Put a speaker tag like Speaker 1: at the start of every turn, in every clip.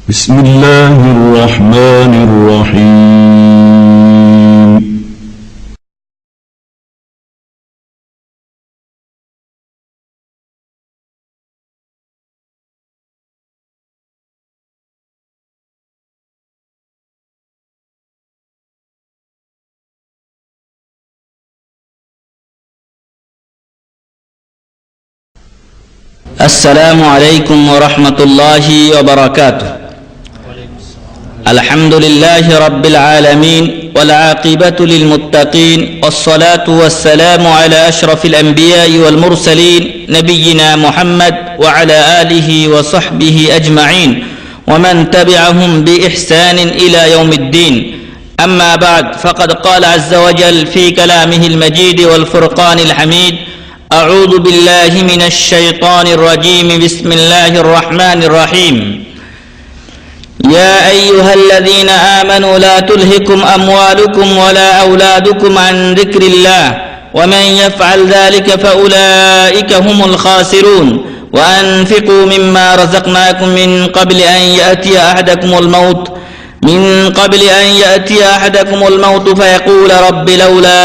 Speaker 1: بسم الله الرحمن الرحيم
Speaker 2: السلام عليكم ورحمة الله وبركاته. الحمد لله رب العالمين والعاقبة للمتقين والصلاة والسلام على أشرف الأنبياء والمرسلين نبينا محمد وعلى آله وصحبه أجمعين ومن تبعهم بإحسان إلى يوم الدين. أما بعد، فقد قال عز وجل في كلامه المجيد والفرقان الحميد: أعوذ بالله من الشيطان الرجيم. بسم الله الرحمن الرحيم. يا أيها الذين آمنوا لا تلهكم أموالكم ولا أولادكم عن ذكر الله ومن يفعل ذلك فأولئك هم الخاسرون وأنفقوا مما رزقناكم من قبل أن يأتي أحدكم الموت فيقول رب لولا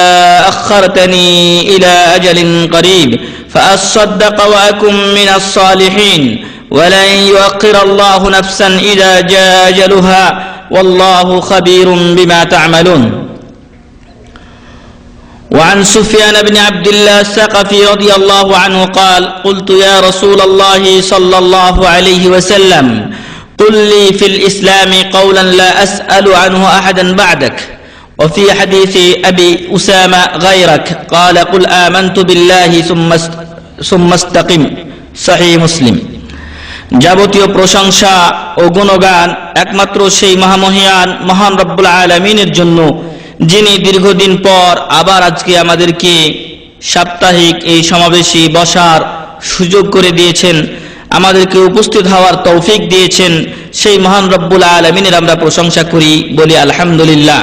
Speaker 2: أخرتني إلى أجل قريب فأصدق وأكن من الصالحين ولن يؤخر الله نفسا إذا جاء أجلها والله خبير بما تعملون. وعن سفيان بن عبد الله الثقفي رضي الله عنه قال: قلت يا رسول الله صلى الله عليه وسلم قل لي في الإسلام قولا لا أسأل عنه أحدا بعدك. وفي حديث أبي أسامة غيرك قال: قل آمنت بالله ثم استقم. صحيح মুসলিম। যাবতীয় প্রশংসা ও গুণগান একমাত্র সেই মহামহিয়ান মহান রব্বুল আলামিনের জন্য, যিনি দীর্ঘদিন পর আবার আজকে আমাদেরকে সাপ্তাহিক এই সমাবেশে বসার সুযোগ করে দিয়েছেন, আমাদেরকে উপস্থিত হওয়ার তৌফিক দিয়েছেন। সেই মহান রব্বুল আলামিনের আমরা প্রশংসা করি, বলি আলহামদুলিল্লাহ।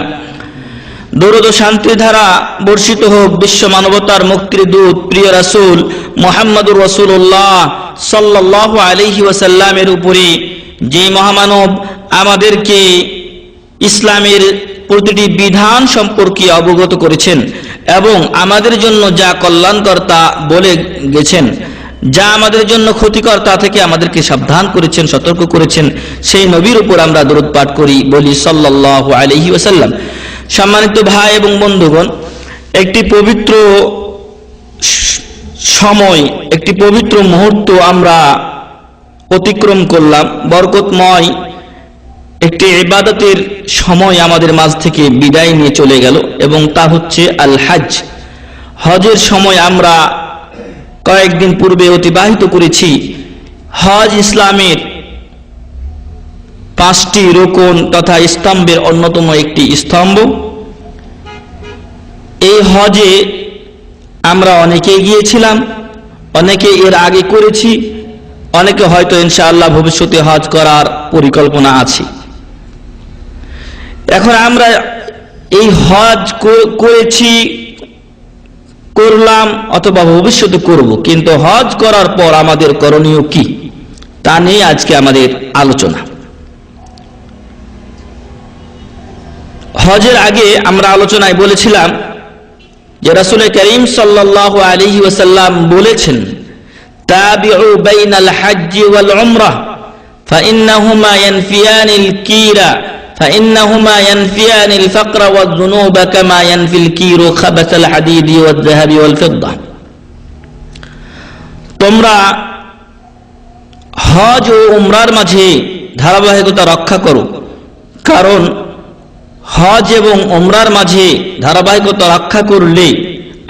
Speaker 2: দরুদ ও শান্তির ধারা বর্ষিত হোক বিশ্ব মানবতার মুক্তির দূত প্রিয় রাসূল মুহাম্মদুর রাসূলুল্লাহ সাল্লাল্লাহু আলাইহি ওয়াসাল্লামের উপরে, যে মহামানব আমাদেরকে ইসলামের প্রতিটি বিধান সম্পর্কে অবগত করেছেন এবং আমাদের জন্য যা কল্যাণকর তা বলে গেছেন, যা আমাদের জন্য ক্ষতিকর তা থেকে আমাদেরকে সাবধান করেছেন, সতর্ক করেছেন, সেই নবীর উপর আমরা দরুদ পাঠ করি, বলি সাল্লাল্লাহু আলাইহি ওয়াসাল্লাম। সম্মানিত ভাই এবং বন্ধুগণ, একটি পবিত্র সময়, একটি পবিত্র মুহূর্ত আমরা অতিক্রম করলাম। বরকতময় একটি ইবাদতের সময় আমাদের মাঝ থেকে বিদায় নিয়ে চলে গেল এবং তা হচ্ছে আল হজ। হজের সময় আমরা কয়েকদিন পূর্বে অতিবাহিত করেছি। হজ ইসলামের 5টি রোকন তথা স্তম্ভের অন্যতম একটি স্তম্ভ। এই হজে আমরা অনেকে গিয়েছিলাম, অনেকে এর আগে করেছি, অনেকে হয়তো ইনশাআল্লাহ ভবিষ্যতে হজ করার পরিকল্পনা আছে। এখন আমরা এই হজ করেছি, করলাম অথবা ভবিষ্যতে করব, কিন্তু হজ করার পর আমাদের করণীয় কি তা নিয়ে আজকে আমাদের আলোচনা। হজের আগে আমরা আলোচনায় বলেছিলাম যে রাসূল করিম সাল্লাল্লাহু আলাইহি ওয়াসাল্লাম বলেছেন, তাবিউ বাইনাল হজ্জ ওয়াল উমরাহ ফাইন্নাহুমা ইয়ানফিয়ানিল কিরা ফাইন্নাহুমা ইয়ানফিয়ানিল ফাকরা ওয়াজ যুনুবা কামা ইয়ানফিল কিরু খাবাসাল হাদিদি ওয়াজ যাহাবি ওয়াল ফিদ্দা। তোমরা হজ ও উমরার মাঝে ধারাবাহিকতা রক্ষা করো, কারণ হজ এবং উমরার মাঝে ধারাবাহিকতা রক্ষা করলে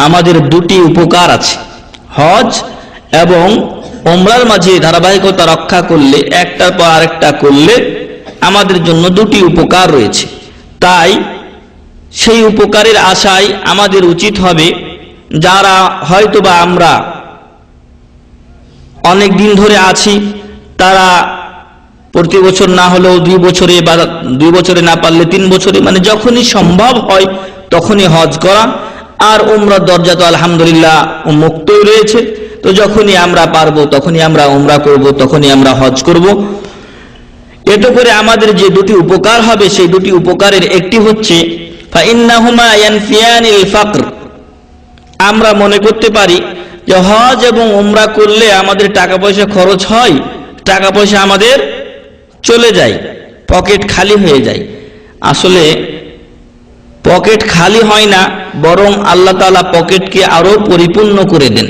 Speaker 2: আমাদের দুটি উপকার আছে। হজ এবং উমরার মাঝে ধারাবাহিকতা রক্ষা করলে, একটার পর আরেকটা করলে আমাদের জন্য দুটি উপকার রয়েছে। তাই সেই উপকারের আশায় আমাদের উচিত হবে, যারা হয়তোবা আমরা অনেক দিন ধরে আছি, তারা প্রতি বছর না হলেও 2 বছরে বা 2 বছরে না পারলে 3 বছরে, মানে যখনই সম্ভব হয় তখনই হজ করা। আর উমরার দরজা তো আলহামদুলিল্লাহ মুক্তই রয়েছে, তো যখনই আমরা পারবো তখনই আমরা উমরা করব, তখনই আমরা হজ করব। এতে করে আমাদের যে দুটি উপকার হবে সেই দুটি উপকারের একটি হচ্ছে ফাইন্নাহুমা ইয়ানফিয়ানিল ফাকর। আমরা মনে করতে পারি যে হজ এবং উমরা করলে আমাদের টাকা পয়সা খরচ হয়, টাকা পয়সা আমাদের চলে যায়, পকেট খালি হয়ে যায়। আসলে পকেট খালি হয় না, বরং আল্লাহ তাআলা পকেটকে আরো পরিপূর্ণ করে দেন।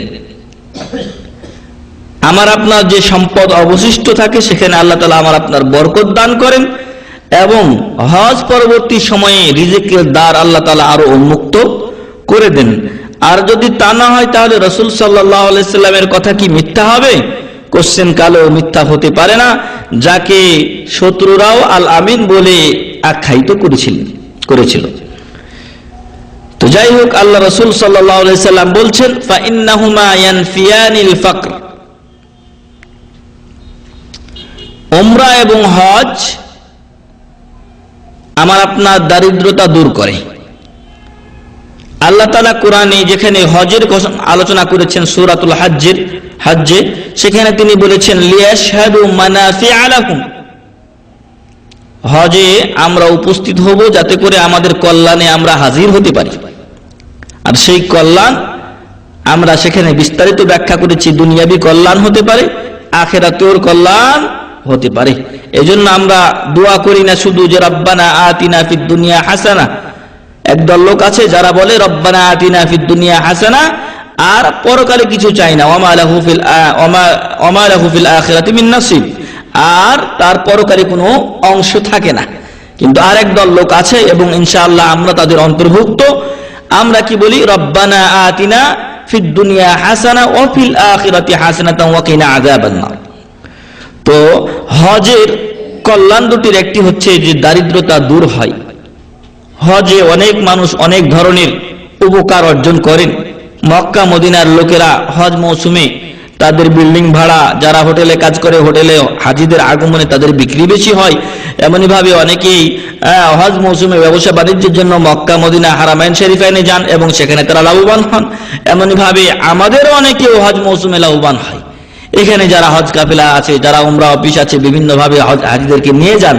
Speaker 2: আমার আপনার যে সম্পদ অবশিষ্ট থাকে সেখানে আল্লাহ তাআলা আমার আপনার বরকত দান করেন এবং হজ পরবর্তী সময়ে রিজিকের দ্বার আল্লাহ তাআলা আরো উন্মুক্ত করে দেন। আর যদি তা না হয় তাহলে রাসূল সাল্লাল্লাহু আলাইহি সাল্লামের কথা কি মিথ্যা হবে? কোশ্চেন কালেও মিথ্যা হতে পারে না, যাকে শত্রুরাও আল আমিন বলে আখ্যায়িত করেছিল। তো যাই হোক, আল্লাহ রাসূল সাল্লাল্লাহু আলাইহি সাল্লাম বলছেন ফাইন্নাহুমা ইয়ানফিয়ানিল ফাকর। উমরা এবং হজ আমার আপনার দারিদ্রতা দূর করে। আল্লাহ তাআলা কোরআনে যেখানে হজের আলোচনা করেছেন সূরাতুল হজ্জে, সেখানে তিনি বলেছেন লিয়াশহাদু মানাফিআ লাহুম। হজে আমরা উপস্থিত হব যাতে করে আমাদের কল্যাণে আমরা হাজির হতে পারি। আর সেই কল্যাণ আমরা সেখানে বিস্তারিত ব্যাখ্যা করেছি, দুনিয়াবি কল্যাণ হতে পারে, আখিরাতের কল্যাণ হতে পারে। এজন্য আমরা দোয়া করি না শুধু যে রব্বানা আতিনা ফিদ দুনিয়া হাসানা। একদল লোক আছে যারা বলে রব্বানা আতিনা ফিদ দুনিয়া হাসানা আর পরকালে কিছু চাই না, ওমা লাহু ফিল আখিরাতি মিন নাসিব, আর তার পরকালে কোনো অংশ থাকে না। কিন্তু আরেক দল লোক আছে এবং ইনশাআল্লাহ আমরা তাদের অন্তর্ভুক্ত। আমরা কি বলি? রব্বানা আতিনা ফিদ দুনিয়া হাসানা ওয়া ফিল আখিরাতি হাসানাতাও ওয়া কিনা আযাবান নার। তো হজের কল্যাণ দুটির একটি হচ্ছে যে দারিদ্রতা দূর হয়। হজে অনেক মানুষ অনেক ধরনের উপকার অর্জন করেন। মক্কা মদিনার লোকেরা হজ মৌসুমে তাদের বিল্ডিং ভাড়া, যারা হোটেলে কাজ করে হোটেলে হাজিদের আগমনে তাদের বিক্রি বেশি হয়। এমনই ভাবে অনেকেই হজ মৌসুমে ব্যবসা বাণিজ্যের জন্য মক্কা মদিনা হারামাইন শরীফাইনে যান এবং সেখানে তারা লাভবান হন। এমনই ভাবে আমাদেরও অনেকেও হজ মৌসুমে লাভবান হয়। এখানে যারা হজ কাফেলা আছে, যারা উমরা অফিস আছে, বিভিন্ন ভাবে হাজিদেরকে নিয়ে যান,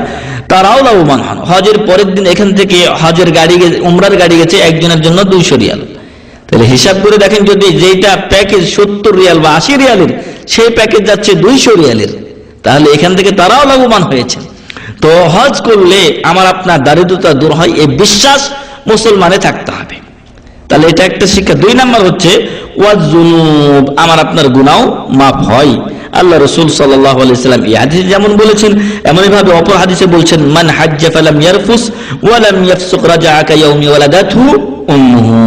Speaker 2: তারাও লাভবান হন। হজের পরের দিন এখান থেকে হজের গাড়ি, উমরার গাড়ি গেছে একজনের জন্য 200 রিয়াল। তাহলে হিসাব করে দেখেন, যদি যেটা প্যাকেজ 70 রিয়াল বা 80 রিয়ালের, সেই প্যাকেজ যাচ্ছে 200 রিয়ালের, তাহলে এখান থেকে তারাও লাভবান হয়েছে। তো হজ করলে আমার আপনার দারিদ্রতা দূর হয়, এই বিশ্বাস মুসলমানে থাকতে হবে। তাহলে এটা একটা শিক্ষা। 2 নাম্বার হচ্ছে ওয়াজুনুব, আমার আপনার গুনাহ মাফ হয়। আল্লাহ রাসূল সাল্লাল্লাহু আলাইহি সাল্লাম এই হাদিসে যেমন বলেছেন, এমনই ভাবে অপর হাদিসে বলছেন মান হাজ্জা ফালাম ইয়ারফুস ওয়া লাম ইয়াফসুক রাজাআ কায়াউমি ওয়ালাদাতহু উম্মুহু।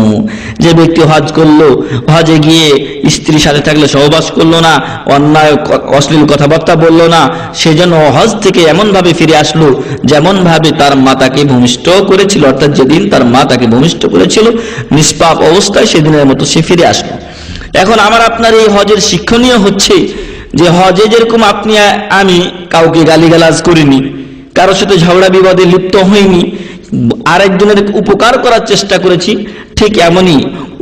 Speaker 2: যে ব্যক্তি হজ করলো, হজে গিয়ে স্ত্রীর সাথে থাকলে সহবাস করলো না, অন্যায় অশ্লীল কথাবার্তা বললো না, সেজন্য হজ থেকে এমন ভাবে ফিরে আসলো যেমন ভাবে তার মা তাকে ভূমিষ্ঠ করেছিল, অর্থাৎ যেদিন তার মা তাকে ভূমিষ্ঠ করেছিল নিষ্পাপ অবস্থায় সেদিনের মতো সে ফিরে আসলো। এখন আমার আপনার এই হজের শিক্ষণীয় হচ্ছে যে হজে যেরকম আপনি আমি কাউকে গালিগালাজ করিনি, কারোর সাথে ঝগড়া বিবাদে লিপ্ত হইনি, আরেকজনের উপকার করার চেষ্টা করেছি, ঠিক এমনই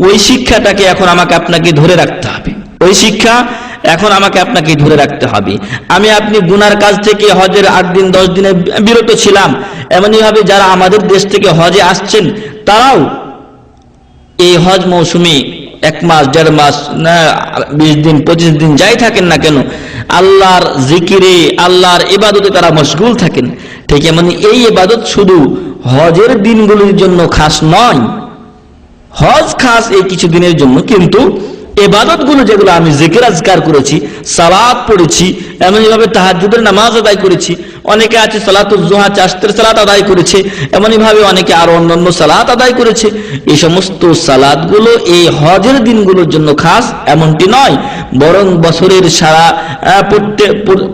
Speaker 2: ওই শিক্ষাটাকে এখন আমাকে আপনাকে ধরে রাখতে হবে। ওই শিক্ষা এখন আমাকে আপনাকে ধরে রাখতে হবে। আমি আপনি গুনার কাজ থেকে হজের 8 দিন 10 দিনে বিরত ছিলাম, এমনই ভাবে যারা আমাদের দেশ থেকে হজে আসছেন তারাও এই হজ মৌসুমে 1 মাস 1.5 মাস না 20 দিন 25 দিন যাই থাকেন না কেন, আল্লাহর জিকিরে, আল্লাহর ইবাদতে তারা মশগুল থাকেন। ঠিক এমনি এই ইবাদত শুধু হজের দিনগুলোর জন্য খাস নয়, হজ খাস এই কিছু দিনের জন্য, কিন্তু ইবাদতগুলো যেগুলো আমি জিকির আজকার করেছি, সালাত পড়েছি, এমনইভাবে তাহাজ্জুদের নামাজ আদায় করেছি, অনেকে আছে সালাতুল জুহা চাষতের সালাত আদায় করেছে, এমনইভাবে অনেকে আরো অন্যান্য সালাত আদায় করেছে। এই সমস্ত সালাতগুলো এই হজের দিনগুলোর জন্য খাস এমনটি নয়, বরং বছরের সারা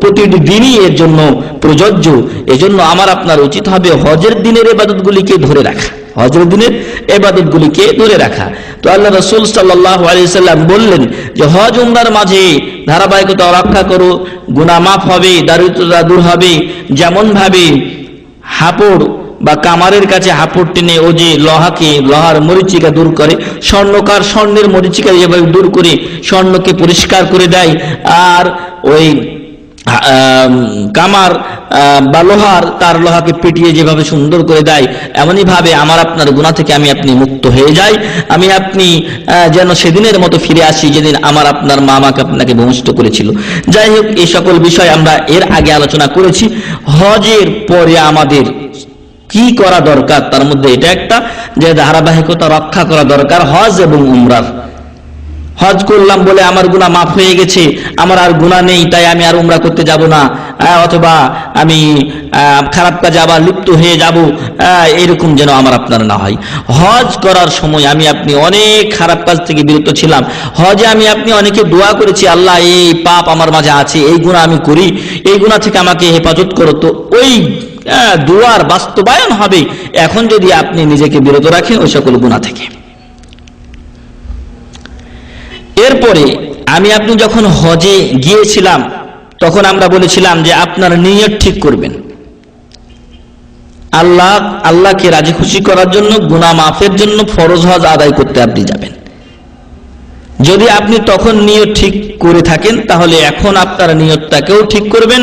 Speaker 2: প্রতিটি দিনই এর জন্য প্রযোজ্য। এজন্য আমার আপনার উচিত হবে হজের দিনের ইবাদতগুলিকে ধরে রাখা, হজের দিনের ইবাদতগুলিকে ধরে রাখা। তো আল্লাহ রাসূল সাল্লাল্লাহু আলাইহি সাল্লাম বললেন যে হজ উমরার মাঝে ধারাবাহিকতা রক্ষা করো, গুনাহ মাফ হবে, দারিদ্রতা দূর হবে। যেমন ভাবে হাপড় বা কামারের কাছে হাপড় টেনে ও যে লোহার মরিচিকা দূর করে, স্বর্ণকার স্বর্ণের মরিচিকা যেভাবে দূর করে স্বর্ণকে পরিষ্কার করে দেয়, আর ওই কামার বা লোহার তার লোহাকে পিটিয়ে যেভাবে সুন্দর করে দেয়, এমনই ভাবে আমার আপনার গুনাহ থেকে আমি আপনি মুক্ত হয়ে যাই, আমি আপনি যেন সেদিনের মতো ফিরে আসি যেদিন আমার আপনার মা আমাকে আপনাকে ভূমিষ্ঠ করেছিল। যাই হোক, এই সকল বিষয় আমরা এর আগে আলোচনা করেছি। হজের পরে আমাদের কি করা দরকার, তার মধ্যে এটা একটা যে ধারাবাহিকতা রক্ষা করা দরকার হজ এবং উমরার। হজ করলাম বলে আমার গুনাহ মাফ হয়ে গেছে, আমার আর গুনাহ নেই, তাই আমি আর উমরা করতে যাব না, অথবা আমি খারাপ কাজে আবার লিপ্ত হয়ে যাব, এরকম যেন আমার আপনার না হয়। হজ করার সময় আমি আপনি অনেক খারাপ কাজ থেকে বিরত ছিলাম। হজে আমি আপনি অনেকে দোয়া করেছি, আল্লাহ এই পাপ আমার মাঝে আছে, এই গুনাহ আমি করি, এই গুনাহ থেকে আমাকে হেফাজত করো। তো ওই দোয়ার বাস্তবায়ন হবে এখন যদি আপনি নিজেকে বিরত রাখেন ওই সকল গুনাহ থেকে। এরপরে আমি আপনি যখন হজে গিয়েছিলাম তখন আমরা বলেছিলাম যে আপনার নিয়ত ঠিক করবেন, আল্লাহকে রাজি খুশি করার জন্য, গুনাহ মাফের জন্য ফরজ হজ আদায় করতে আপনি যাবেন। যদি আপনি তখন নিয়ত ঠিক করে থাকেন তাহলে এখন আপনার নিয়তটাকেও ঠিক করবেন।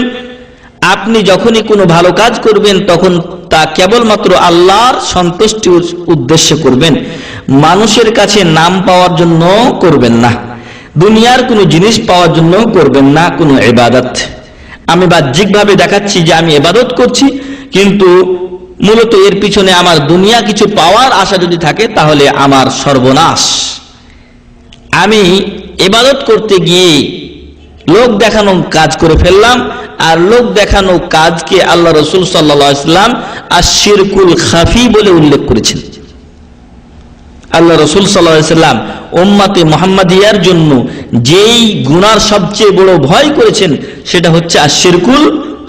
Speaker 2: আপনি যখনই কোনো ভালো কাজ করবেন তখন তা কেবলমাত্র আল্লাহর সন্তুষ্টির উদ্দেশ্যে করবেন, মানুষের কাছে নাম পাওয়ার জন্য করবেন না, দুনিয়ার কোনো জিনিস পাওয়ার জন্য করবেন না কোনো ইবাদত। আমি বাহ্যিকভাবে দেখাচ্ছি যে আমি ইবাদত করছি, কিন্তু মূলত এর পিছনে আমার দুনিয়া কিছু পাওয়ার আশা যদি থাকে তাহলে আমার সর্বনাশ। আমি ইবাদত করতে গিয়ে লোক দেখানো কাজ করে ফেললাম, আর লোক দেখানো কাজকে আল্লাহ রাসূল সাল্লাল্লাহু আলাইহি ওয়াসাল্লাম আশ-শিরকুল খাফি বলে উল্লেখ করেছেন। আল্লাহ রাসূল সাল্লাল্লাহু আলাইহি ওয়াসাল্লাম উম্মতে মুহাম্মাদিয়ার জন্য যেই গুনার সবচেয়ে বড় ভয় করেছেন সেটা হচ্ছে আশ-শিরকুল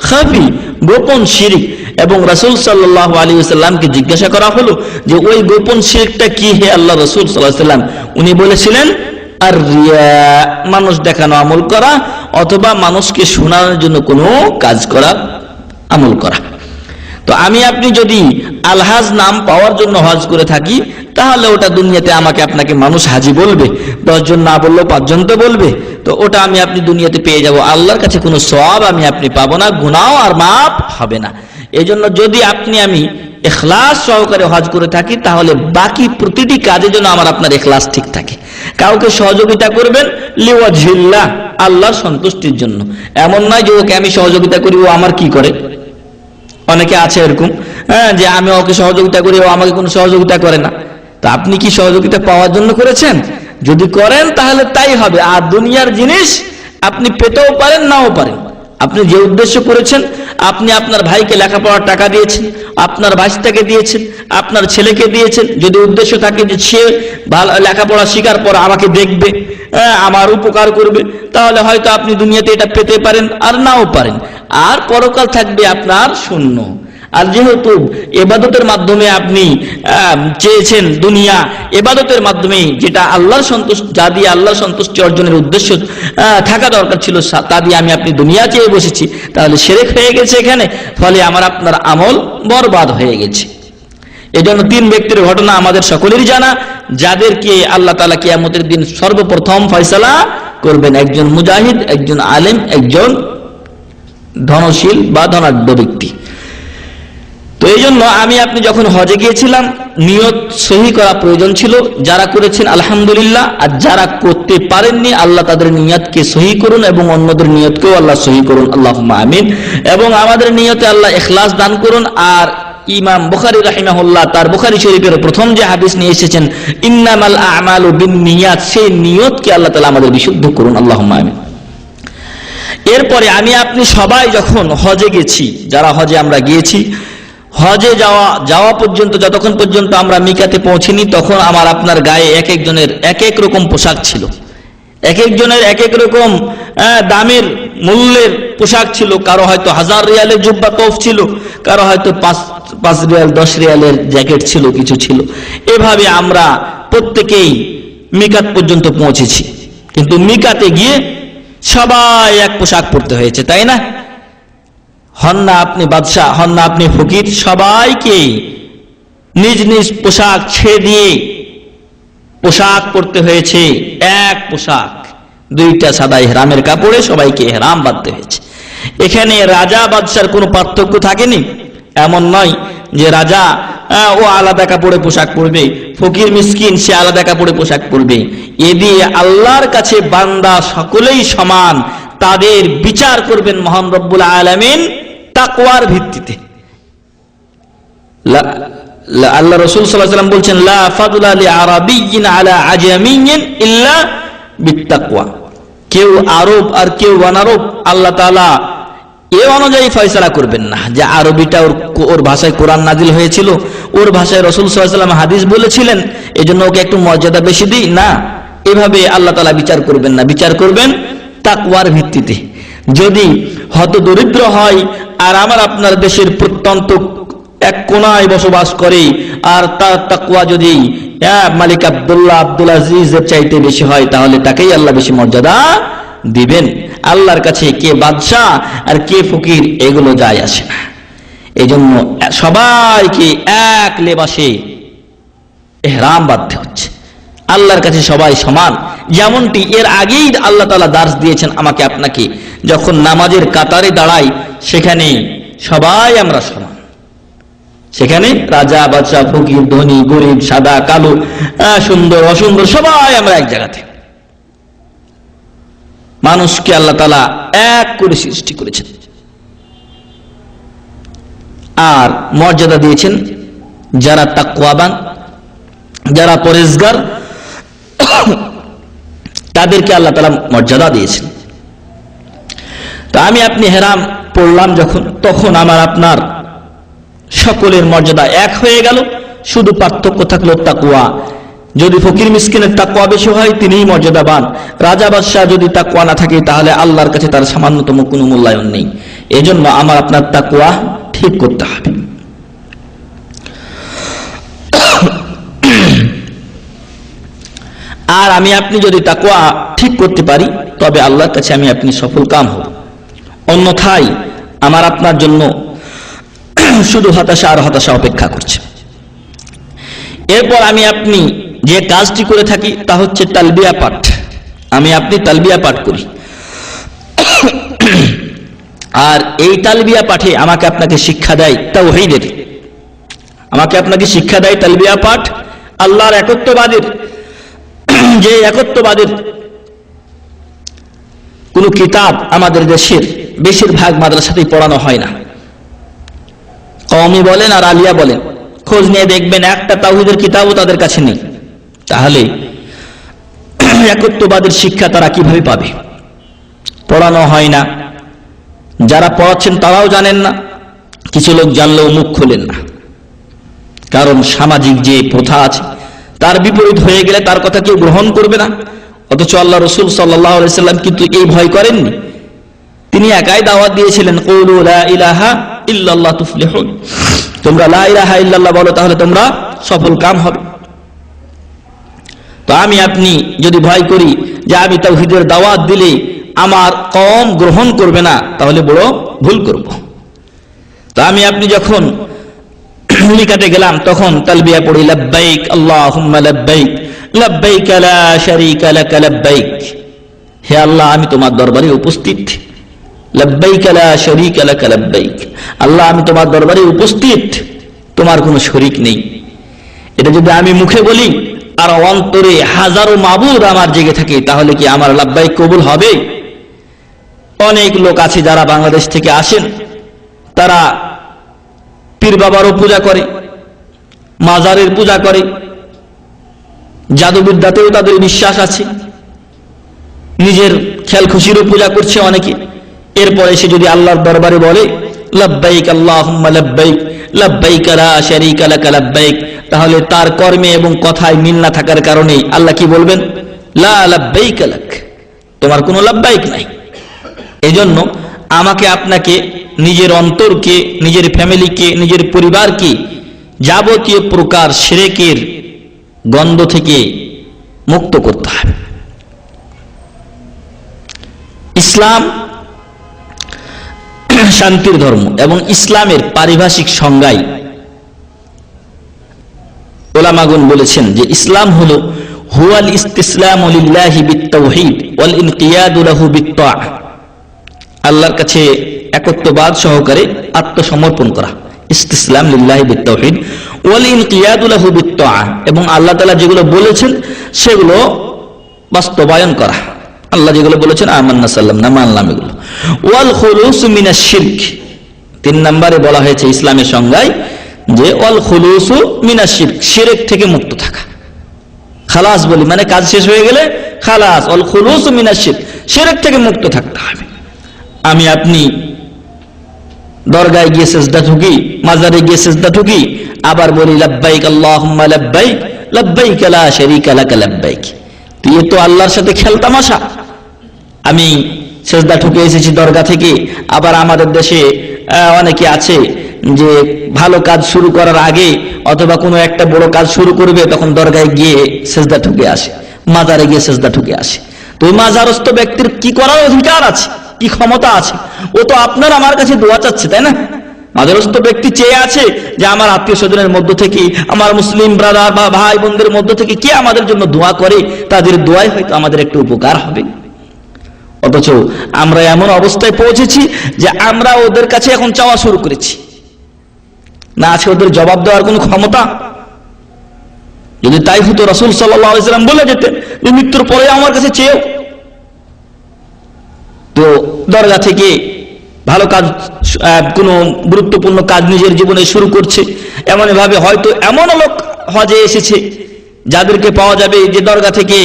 Speaker 2: খাফি, গোপন শিরক। এবং রাসূল সাল্লাল্লাহু আলাইহি ওয়াসাল্লামকে জিজ্ঞাসা করা হলো যে ওই গোপন শিরকটা কি হে আল্লাহ রাসূল সাল্লাল্লাহু আলাইহি ওয়াসাল্লাম? উনি বলেছিলেন আর রিয়া, মানুষ দেখানো আমল করা, অথবা মানুষকে শোনানোর জন্য কোনো কাজ করা, আমল করা। তো আমি আপনি যদি আলহাজ নাম পাওয়ার জন্য হজ করে থাকি তাহলে ওটা দুনিয়াতে আমাকে আপনাকে মানুষ হাজি বলবে, 10 জন না বললেও 5 জন তো বলবে। তো ওটা আমি আপনি দুনিয়াতে পেয়ে যাব, আল্লাহর কাছে কোনো সওয়াব আমি আপনি পাবো না, গুনাহ আর মাফ হবে না। এই জন্য যদি আপনি আমি ইখলাস সহকারে হজ করে থাকি তাহলে বাকি প্রতিটি কাজে যেন আমার আপনার ইখলাস ঠিক থাকে। কাউকে সহযোগিতা করবেন লিওয়াজহিল্লাহ, আল্লাহর সন্তুষ্টির জন্য। এমন নয় যে ওকে আমি সহযোগিতা করি ও আমার কি করে। অনেকে আছে এরকম, যে আমি ওকে সহযোগিতা করি ও আমাকে কোনো সহযোগিতা করে না। তো আপনি কি সহযোগিতা পাওয়ার জন্য করেছেন? যদি করেন তাহলে তাই হবে। আর দুনিয়ার জিনিস আপনি পেতেও পারেন নাও পারেন। আপনি যে উদ্দেশ্য করেছেন, আপনি আপনার ভাইকে লেখাপড়ার টাকা দিয়েছেন, আপনার ভাইস্তাকে দিয়েছেন, আপনার ছেলেকে দিয়েছেন, যদি উদ্দেশ্য থাকে যে সে ভালো লেখাপড়া শিখার পর আমাকে দেখবে, আমার উপকার করবে, তাহলে হয়তো আপনি দুনিয়াতে এটা পেতে পারেন আর নাও পারেন, আর পরকাল থাকবে আপনার শূন্য। আর যেহেতু ইবাদতের মাধ্যমে আপনি চেয়েছেন দুনিয়া, ইবাদতের মাধ্যমে যেটা আল্লাহর সন্তুষ্টি, যা দিয়ে আল্লাহর সন্তুষ্টি অর্জনের উদ্দেশ্য থাকা দরকার ছিল তা দিয়ে আমি আপনি দুনিয়া চেয়ে বসেছি, তাহলে শিরক হয়ে গেছে এখানে, ফলে আমার আপনার আমল বরবাদ হয়ে গেছে। এজন্য 3 ব্যক্তির ঘটনা আমাদের সকলেরই জানা, যাদেরকে আল্লাহ তাআলা কিয়ামতের দিন সর্বপ্রথম ফয়সালা করবেন। একজন মুজাহিদ, একজন আলেম, একজন ধনশীল বা ধনাঢ্য ব্যক্তি। তো এই জন্য আমি আপনি যখন হজে গিয়েছিলাম নিয়ত সহি করা প্রয়োজন ছিল। যারা করেছেন আলহামদুলিল্লাহ, আর যারা করতে পারেননি আল্লাহ তাদের নিয়তকে সহি করুন এবং অন্যদের নিয়তকেও আল্লাহ সহি করুন, আল্লাহুম্মা আমিন। এবং আমাদের নিয়তে আল্লাহ ইখলাস দান করুন। আর ইমাম বুখারী রাহিমাহুল্লাহ তার বুখারী শরীফের প্রথম যে হাদিস নিয়ে এসেছেন ইন্নামাল আ'মালু বিন্নিয়াত, সেই নিয়তকে আল্লাহ তাআলা আমাদের বিশুদ্ধ করুন, আল্লাহুম্মা আমিন। এরপরে আমি আপনি সবাই যখন হজে গেছি, যারা হজে আমরা গিয়েছি, হজে যাওয়া পর্যন্ত, যতক্ষণ পর্যন্ত আমরা মিকাতে পৌঁছিনি, তখন আমার আপনার গায়ে এক একজনের এক এক রকম পোশাক ছিল, এক একজনের এক এক রকম দামের মূল্যের পোশাক ছিল। কারো হয়তো 1000 রিয়ালের জুব্বা তৌফ ছিল, কারো হয়তো 5 রিয়াল 10 রিয়ালের জ্যাকেট ছিল, কিছু ছিল। এভাবে আমরা প্রত্যেকেই মিকাত পর্যন্ত পৌঁছেছি, কিন্তু মিকাতে গিয়ে সবাই এক পোশাক পরতে হয়েছে, তাই না? হন না আপনি বাদশাহ, হন না আপনি ফকির, সবাইকে নিজ নিজ পোশাক ছেড়ে দিয়ে পোশাক পরতে হয়েছে। এক পোশাক, 2টা সাদা ইহরামের কাপড়ে সবাইকে ইহরাম বাঁধতে হয়েছে। এখানে রাজা বাদশার কোনো পার্থক্য থাকেনি। এমন নয় যে রাজা ও আলাদা কাপড়ে পোশাক পরবে, ফকির মিসকিন সে আলাদা কাপড়ে পোশাক পরবে। এ দিয়ে আল্লাহর কাছে বান্দা সকলেই সমান, তাদের বিচার করবেন মহান রব্বুল আলামিন তাকওয়ার ভিত্তিতে। আল্লাহ রাসূল সাল্লাল্লাহু আলাইহি ওয়াসাল্লাম বলছেন, লা ফাদলা লি আরাবিয়্যিন আলা আজামিয়্যিন ইল্লা বিত্তাকওয়া। কেউ আরব আর কেউ অনারব আল্লাহ তাআলা এ অনুযায়ী ফয়সালা করবেন না যে আরবিটা ওর ভাষায় কোরআন নাজিল হয়েছিল, ওর ভাষায় রাসূল সাল্লাল্লাহু আলাইহি ওয়াসাল্লাম হাদিস বলেছিলেন, এজন্য ওকে একটু মর্যাদা বেশি দিই না। এভাবে আল্লাহ তাআলা বিচার করবেন না, বিচার করবেন তাকওয়ার ভিত্তিতে। যদি হত দরিদ্র হয় আর আমার আপনার দেশের প্রত্যন্ত এক কোনায় বসবাস করে, আর তার তাকওয়া যদি মালিক আব্দুল্লাহ আব্দুল আজিজের চাইতে বেশি হয়, তাহলে তাকেই আল্লাহ বেশি মর্যাদা দিবেন। আল্লাহর কাছে কে বাদশাহ আর কে ফকির এগুলো যায় আসে না। এই জন্য সবাইকে এক লেবাসে ইহরাম বাঁধতে হচ্ছে। আল্লাহর কাছে সবাই সমান, যেমনটি এর আগেই আল্লাহ তাআলা দার্স দিয়েছেন আমাকে আপনাকে। যখন নামাজের কাতারে দাঁড়াই সেখানে সবাই আমরা সমান, সেখানে রাজা বাদশাহ ফকির ধনী গরিব সাদা কালো সুন্দর অসুন্দর সবাই আমরা এক জায়গাতে। মানুষকে আল্লাহ তাআলা এক করে সৃষ্টি করেছেন আর মর্যাদা দিয়েছেন যারা তাকওয়াবান, যারা পরেজগার, তাদেরকে আল্লাহ তাআলা মর্যাদা দিয়েছেন। তো আমি আপনি হেরাম পড়লাম যখন, তখন আমার আপনার সকলের মর্যাদা এক হয়ে গেল, শুধু পার্থক্য থাকলো তাকওয়া। যদি ফকির মিসকিনের তাকওয়া বেশি হয় তিনিই মর্যাদাবান, রাজা বাদশাহ যদি তাকওয়া না থাকে তাহলে আল্লাহর কাছে তার সামান্যতম কোনো মূল্যায়ন নেই। এজন্য আমার আপনার তাকওয়া ঠিক করতে হবে। আর আমি আপনি যদি তাকওয়া ঠিক করতে পারি তবে আল্লাহর কাছে আমি আপনি সফল কাম হব। অন্যথায় আমার আপনার জন্য শুধু হতাশা আর হতাশা অপেক্ষা করছে। এরপর আমি আপনি যে কাজটি করে থাকি তা হচ্ছে তালবিয়া পাঠ। আমি আপনি তালবিয়া পাঠ করি, আর এই তালবিয়া পাঠে আমাকে আপনাকে শিক্ষা দেয় তাওহীদের, আমাকে আপনাকে শিক্ষা দেয় তালবিয়া পাঠ আল্লাহর একত্ববাদের। যে একত্ববাদের কোন কিতাব আমাদের দেশের বেশিরভাগ মাদ্রাসাতেই পড়ানো হয় না। কওমি বলেন আর আলিয়া বলেন, খোঁজ নিয়ে দেখবেন একটা তাওহীদের কিতাবও তাদের কাছে নেই। তাহলে একত্ববাদের শিক্ষা তারা কিভাবে পাবে? পড়ানো হয় না, যারা পড়াচ্ছেন তারাও জানেন না, কিছু লোক জানলেও মুখ খোলেন না। কারণ সামাজিক যে প্রথা আছে তার বিপরীত হয়ে গেলে তার কথা কেউ গ্রহণ করবে না। অথচ আল্লাহ রাসূল সাল্লাল্লাহু আলাইহি সাল্লাম কিন্তু এই ভয় করেননি। তিনি একাই দাওয়াত দিয়েছিলেন, কুলু লা ইলাহা ইল্লাল্লাহ তুফলিহুন, তোমরা লা ইলাহা ইল্লাল্লাহ বলো তাহলে তোমরা সফল কাম হবে। তো আমি আপনি যদি ভয় করি যে আমি তাওহীদের দাওয়াত দিলে আমার কওম গ্রহণ করবে না, তাহলে বড় ভুল করব। তো আমি আপনি যখন নিকাটে গেলাম তখন তালবিয়া পড়ি, লাব্বাইক আল্লাহুম্মা লাব্বাইক লাব্বাইক লা শারীকা লাক লাব্বাইক। হে আল্লাহ আমি তোমার দরবারে উপস্থিত, লাব্বাইক লা শারীকা লাক লাব্বাইক, আল্লাহ আমি তোমার দরবারে উপস্থিত, তোমার কোনো শরীক নেই। এটা যদি আমি মুখে বলি আর অন্তরে হাজারো মাবুদ আমার জেগে থাকে, তাহলে কি আমার লাব্বাইক কবুল হবে? অনেক লোক আছে যারা বাংলাদেশ থেকে আসেন, তারা পীর বাবারও পূজা করে, মাজারের পূজা করে, জাদুবিদ্যাতেও তাদের বিশ্বাস আছে, নিজের খেয়াল খুশিরও পূজা করছে অনেকে। এরপরে সে যদি আল্লাহর দরবারে বলে লাব্বাইক আল্লাহুম্মা লাব্বাইক লাব্বাইক লা শারীকা লাক লাব্বাইক, তাহলে তার কর্মে এবং কথায় মিল না থাকার কারণে আল্লাহ কি বলবেন? লা লাব্বাইক লাক, তোমার কোনো লাব্বাইক নাই। এজন্য আমাকে আপনাকে নিজের অন্তরকে, নিজের ফ্যামিলিকে, নিজের পরিবারকে যাবতীয় প্রকার শিরকের গন্ধ থেকে মুক্ত করতে হবে। ইসলাম শান্তির ধর্ম এবং ইসলামের পারিভাষিক সংজ্ঞায় উলামাগণ বলেছেন যে ইসলাম হলো হুয়াল ইসতিসলামু লিল্লাহি বিত-তাওহীদ ওয়াল ইনকিয়াদু লাহু বিত-তাআহ, আল্লাহর কাছে একত্ববাদ সহকারে আত্মসমর্পণ করা, ইস্তিসলাম লিল্লাহি বিত্তাওহীদ ওয়াল ইনকিয়াদু লাহু বিত্তাআ, এবং আল্লাহ তাআলা যেগুলো বলেছেন সেগুলো বাস্তবায়ন করা। আল্লাহ যেগুলো বলেছেন আমান্না সাল্লামনা মানলাম এগুলো। ওয়াল খুলুসু মিনাশ শিরক, 3 নম্বরে বলা হয়েছে ইসলামের সংজ্ঞায় যে ওয়াল খুলুসু মিনাশ শিরক, শিরক থেকে মুক্ত থাকা। খালাস বলি মানে কাজ শেষ হয়ে গেলে খালাস, ওয়াল খুলুসু মিনাশ শিরক, শিরক থেকে মুক্ত থাকতে হবে। আমি আপনি দরগায় গিয়ে সিজদা ঠুকি, মাজারে গিয়ে সিজদা ঠুকি, আবার বলি লাব্বাইক আল্লাহুম্মা লাব্বাইক লাব্বাইক লা শারীকা লাক লাব্বাইক। তো এ তো আল্লাহর সাথে খেলতামাশা। আমি সিজদা ঠুকে এসেছি দরগা থেকে। আবার আমাদের দেশে অনেকে আছে যে ভালো কাজ শুরু করার আগে অথবা কোনো একটা বড় কাজ শুরু করবে তখন দরগায় গিয়ে সিজদা ঠুকে আসে, মাজারে গিয়ে সিজদা ঠুকে আসে। তো ওই মাজারস্থ ব্যক্তির কি করার অধিকার আছে, কি ক্ষমতা আছে? ও তো আপনার আমার কাছে দোয়া চাচ্ছে, তাই না? মাজারস্থ ব্যক্তি চেয়ে আছে যে আমার আত্মীয় স্বজনের মধ্য থেকে, আমার মুসলিম ব্রাদার বা ভাই বোনদের মধ্য থেকে কে আমাদের জন্য দোয়া করে, তাদের দোয়ায় হয়তো আমাদের একটু উপকার হবে। অথচ আমরা এমন অবস্থায় পৌঁছেছি যে আমরা ওদের কাছে এখন চাওয়া শুরু করেছি, না আছে ওদের জবাব দেওয়ার কোনো ক্ষমতা। যদি তাই হতো রাসূল সাল্লাল্লাহু আলাইহি ওয়াসাল্লাম বলে যেতেন যে মৃত্যুর পরে আমার কাছে চেয়েও। তো দরগা থেকে ভালো কাজ, কোনো গুরুত্বপূর্ণ কাজ নিজের জীবনে শুরু করছে, এমন ভাবে হয়তো এমন লোক হজে এসেছে যাদেরকে পাওয়া যাবে যে দরগা থেকে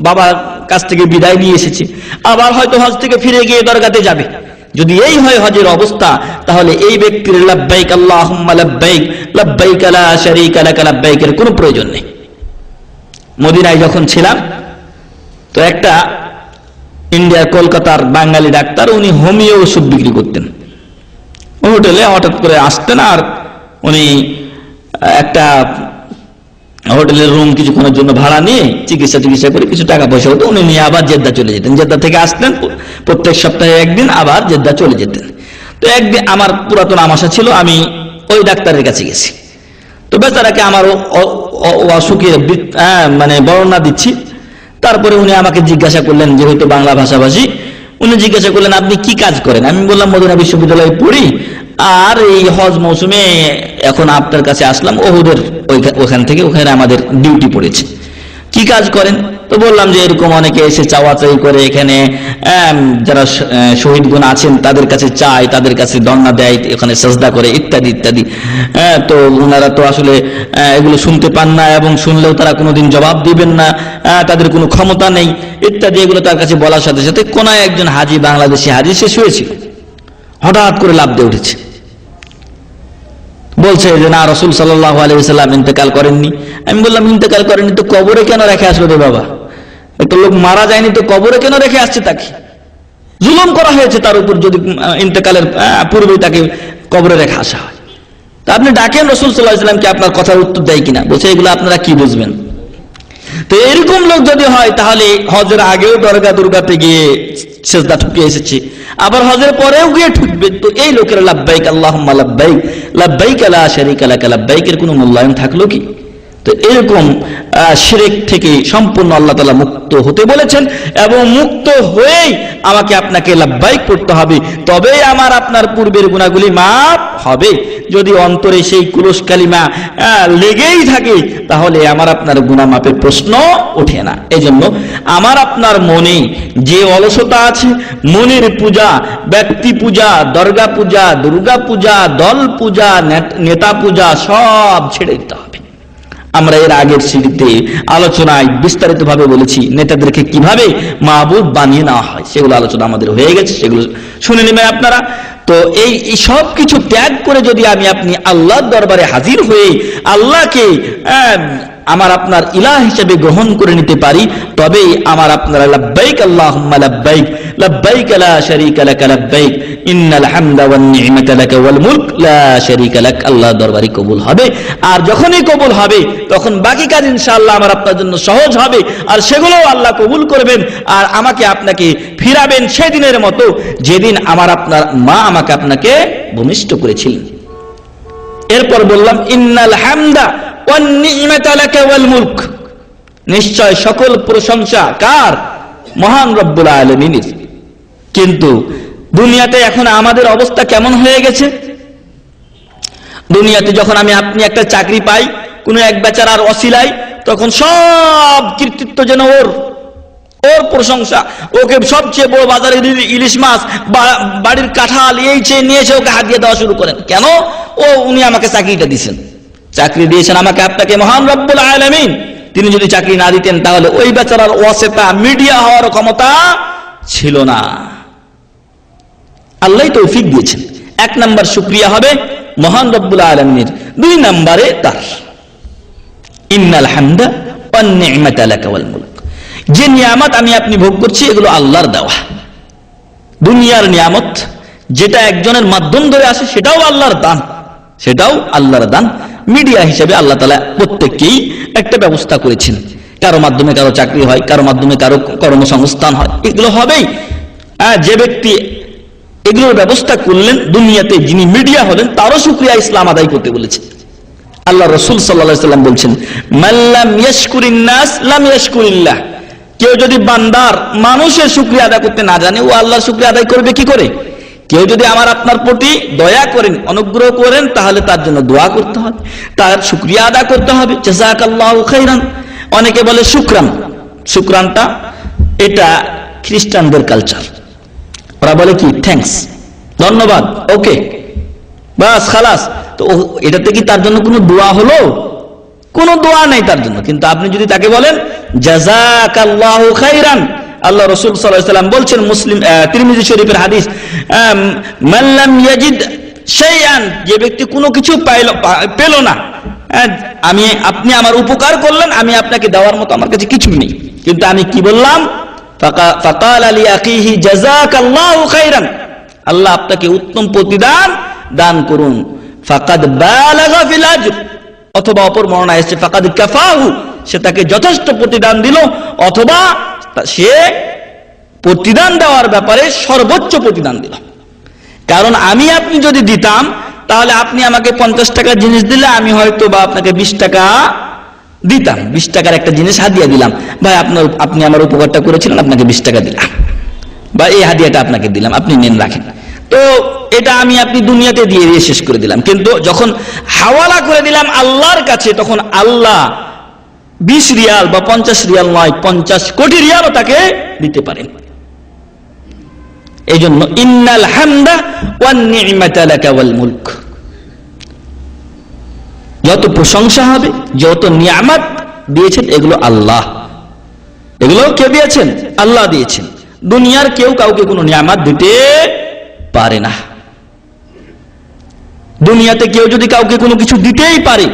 Speaker 2: বাবার কাছ থেকে বিদায় নিয়ে এসেছে, আবার হয়তো হজ থেকে ফিরে গিয়ে দরগাতে যাবে। যদি এই হয় হজের অবস্থা, তাহলে এই ব্যক্তির লাব্বাইক আল্লাহুম্মা লাব্বাইক লাব্বাইক লা শারীকা লাক লাব্বাইকের কোনো প্রয়োজন নেই। মদিনায় যখন ছিলাম তো একটা ইন্ডিয়ার কলকাতার বাঙালি ডাক্তার, উনি হোমিও ওষুধ বিক্রি করতেন। হোটেলে হঠাৎ করে আসতেন আর উনি একটা হোটেলের রুম কিছুক্ষণের জন্য ভাড়া নিয়ে চিকিৎসা করে কিছু টাকা পয়সা হতো, উনি নিয়ে আবার জেদ্দা চলে যেতেন। জেদ্দা থেকে আসতেন প্রত্যেক সপ্তাহে একদিন, আবার জেদ্দা চলে যেতেন। তো একদিন আমার পুরাতন আমাশা ছিল, আমি ওই ডাক্তারের কাছে গেছি। তো বেচারাকে আমার অসুখের মানে বর্ণনা দিচ্ছি। তারপরে উনি আমাকে জিজ্ঞাসা করলেন, যেহেতু বাংলা ভাষাভাষী, উনি জিজ্ঞাসা করলেন আপনি কি কাজ করেন? আমি বললাম মদিনা বিশ্ববিদ্যালয়ে পড়ি, আর এই হজ মৌসুমে এখন আপনার কাছে আসলাম, ওহুদের ওখান থেকে ওখানে আমাদের ডিউটি পড়েছে। কি কাজ করেন? তো বললাম যে এরকম অনেকে এসে চাওয়াচাই করে, এখানে যারা শহীদগণ আছেন তাদের কাছে চায়, তাদের কাছে দন্না দেয়, এখানে সাজদা করে ইত্যাদি ইত্যাদি। তো ওনারা তো আসলে এগুলো শুনতে পান না, এবং শুনলেও তারা কোনোদিন জবাব দিবেন না, তাদের কোনো ক্ষমতা নেই ইত্যাদি। এগুলো তার কাছে বলার সাথে সাথে কোনায় একজন হাজি, বাংলাদেশি হাজি, সে শুয়েছিল, হঠাৎ করে লাফ দিয়ে উঠেছে, বলছে যে না, রাসূল সাল্লাল্লাহু আলাইহি ওয়াসাল্লাম ইন্তেকাল করেননি। আমি বললাম ইন্তেকাল করেননি তো কবরে কেন রেখে আসলো রে বাবা? একটা লোক মারা যায়নি তো কবরে কেন রেখে আসছে? তাকে জুলুম করা হয়েছে তার উপর, যদি ইন্তেকালের পূর্বেই তাকে কবরে রেখে আসা হয়। তা আপনি ডাকেন রাসূল সাল্লাল্লাহু আলাইহি ওয়াসাল্লামকে, আপনার কথার উত্তর দেয় কিনা? বলছে এগুলো আপনারা কি বুঝবেন? তো এরকম লোক যদি হয় তাহলে হজের আগেও দুর্গাতে গিয়ে সিজদা ঠুকে এসেছে, আবার হজের পরেও গিয়ে ঠুকবে। তো এই লোকের লাব্বাইক আল্লাহুম্মা লাব্বাইক লাব্বাইক লা শারীকা লাক লাব্বাইকের কোনো মূল্যায়ন থাকলো কি? তো এরকম শিরক থেকে সম্পূর্ণ আল্লাহ তাআলা মুক্ত হতে বলেছেন, এবং মুক্ত হয়েই আমাকে আপনাকে লাব্বাইক পড়তে হবে, তবেই আমার আপনার পূর্বের গুনাহগুলি মাফ হবে। যদি অন্তরে সেই কুলুস কালিমা লেগেই থাকে তাহলে আমার আপনার গুনাহ মাফের প্রশ্ন ওঠে না। এজন্য আমার আপনার মনে যে অলসতা আছে, মনের পূজা, ব্যক্তি পূজা, দরগা পূজা, দুর্গা পূজা, দল পূজা, নেতা পূজা সব ছেড়ে দিতে হবে। আমরা এর আগের সিরিজে আলোচনায় বিস্তারিতভাবে বলেছি নেতাদেরকে কিভাবে মাবুদ বানিয়ে নেওয়া হয়, সেগুলো আলোচনা আমাদের হয়ে গেছে, সেগুলো শুনে নেবেন আপনারা। তো এই সব কিছু ত্যাগ করে যদি আমি আপনি আল্লাহর দরবারে হাজির হয়ে আল্লাহকে আমার আপনার ইলাহ হিসেবে গ্রহণ করে নিতে পারি, তবেই আমার আপনারা লাব্বাইক আল্লাহুম্মা লাব্বাইক লাব্বাইক লা শারীকা লাক লাব্বাইক ইন্নাল হামদা ওয়ান নি'মাতা লাক ওয়াল মুলক লা শারীকা লাক, আল্লাহর দরবারে কবুল হবে। আর যখনই কবুল হবে তখন বাকি কাজ ইনশাআল্লাহ আমার আপনার জন্য সহজ হবে, আর সেগুলো আল্লাহ কবুল করবেন, আর আমাকে আপনাকে ফিরাবেন সেদিনের মতো যেদিন আমার আপনার মা আমাকে আপনাকে ভূমিষ্ঠ করেছিলেন। এরপর বললাম ইন্নাল হামদা ওয়ান নি'মাতা লাক ওয়াল মুলক, নিশ্চয় সকল প্রশংসা কার? মহান রব্বুল আলামিনের। কিন্তু দুনিয়াতে এখন আমাদের অবস্থা কেমন হয়ে গেছে? দুনিয়াতে যখন আপনি একটা চাকরি পাই কোনো এক বেচারার অসিলায়, তখন সব কৃতিত্ব যেন ওর প্রশংসা, ওকে সবচেয়ে বড় বাজারে ইলিশ মাছ, বাড়ির কাঁঠাল এই চেয়ে নিয়েছে, ওকে হাত দিয়ে দেওয়া শুরু করেন। কেন? উনি আমাকে চাকরিটা দিয়েছেন, চাকরি দিয়েছেন আমাকে, আপনাকে, মহান রব্বুল আলামিন। তিনি যদি চাকরি না দিতেন তাহলে ওই বেচারার ওয়াসিতা মিডিয়া হওয়ার ক্ষমতা ছিল না। আল্লাহ তৌফিক দিয়েছেন। 1 নাম্বার শুকরিয়া হবে মহান রব্বুল আলামিনের, 2 নম্বরে তার ইন্নাল হামদা ওয়ান নি'মাতা লাকা ওয়াল মুলক। যে নিয়ামত আমি আপনি ভোগ করছি এগুলো আল্লাহর দেওয়া। দুনিয়ার নিয়ামত যেটা একজনের মাধ্যম ধরে আসে সেটাও আল্লাহর দান, সেটাও আল্লাহর দান। মিডিয়া হিসেবে আল্লাহ তাআলা প্রত্যেককেই একটা ব্যবস্থা করেছেন। কারো মাধ্যমে কারো চাকরি হয়, কারো মাধ্যমে কারো কর্মসংস্থান হয়, এগুলো হবেই। যে ব্যক্তি এগুলোর ব্যবস্থা করলেন দুনিয়াতে, যিনি মিডিয়া হলেন, তারও শুকরিয়া ইসলাম আদায় করতে বলেছে। আল্লাহ রাসূল সাল্লাল্লাহু আলাইহি ওয়াসাল্লাম বলছেন, মাল্লাম ইয়াশকুরিন নাস লাম ইয়াশকুরিল্লাহ। কেউ যদি বান্দার মানুষের শুকরিয়া আদায় করতে না জানে, ও আল্লাহর শুকরিয়া আদায় করবে কি করে? কেউ যদি আমার আপনার প্রতি দয়া করেন, অনুগ্রহ করেন, তাহলে তার জন্য দোয়া করতে হবে, তার শুকরিয়া আদায় করতে হবে। জাযাকাল্লাহু খাইরান। অনেকে বলে শুকরান। শুকরানটা এটা খ্রিস্টানদের কালচার। ওরা বলে কি? থ্যাঙ্কস, ধন্যবাদ, ওকে, বাস খালাস। তো এটাতে কি তার জন্য কোনো দোয়া হলো? কোনো দোয়া নেই তার জন্য। কিন্তু আপনি যদি তাকে বলেন জাযাকাল্লাহু খাইরান, আল্লাহ রাসূল সাল্লাল্লাহু আলাইহি ওয়াসাল্লাম বলছেন, মুসলিম তিরমিজি শরীফের হাদিস, মান লাম ইয়াজিদ শাইআন, যে ব্যক্তি কোনো কিছু পেল না, আপনি আমার উপকার করলেন, আমি আপনাকে দেওয়ার মতো আমার কাছে কিছু নেই, কিন্তু আমি কি বললাম? ফাকালা লিআখিহি জাযাকাল্লাহু খাইরান, আল্লাহ আপনাকে উত্তম প্রতিদান দান করুন। ফাকাদ বালাগা ফিল আজর, অথবা অপর বর্ণনায় এসেছে ফাকাদ কাফাহু, সে তাকে যথেষ্ট প্রতিদান দিল, অথবা সে প্রতিদান দেওয়ার ব্যাপারে সর্বোচ্চ প্রতিদান দিল। কারণ আমি আপনি যদি দিতাম, তাহলে আপনি আমাকে 50 টাকার জিনিস দিলে আমি হয়তো বা আপনাকে 20 টাকা দিতাম, 20 টাকার একটা জিনিস হাদিয়া দিলাম, ভাই আপনি আমার উপকারটা করেছিলেন, আপনাকে 20 টাকা দিলাম, বা এই হাদিয়াটা আপনাকে দিলাম, আপনি নেন, রাখেন। তো এটা আমি আপনি দুনিয়াতে দিয়ে দিয়ে শেষ করে দিলাম। কিন্তু যখন হাওয়ালা করে দিলাম আল্লাহর কাছে, তখন আল্লাহ 20 রিয়াল বা 50 রিয়াল নয়, 50 কোটি রিয়ালও তাকে দিতে পারেন। এই জন্য ইন্নাল হামদা ওয়ান নি'মাতা লাকা ওয়াল মুলক, যত প্রশংসা হবে, যত নিয়ামত দিয়েছেন এগুলো আল্লাহ, এগুলো কে দিয়েছেন? আল্লাহ দিয়েছেন। দুনিয়ার কেউ কাউকে কোনো নিয়ামত দিতে পারে না। দুনিয়াতে কেউ যদি কাউকে কোনো কিছু দিতেই পারে,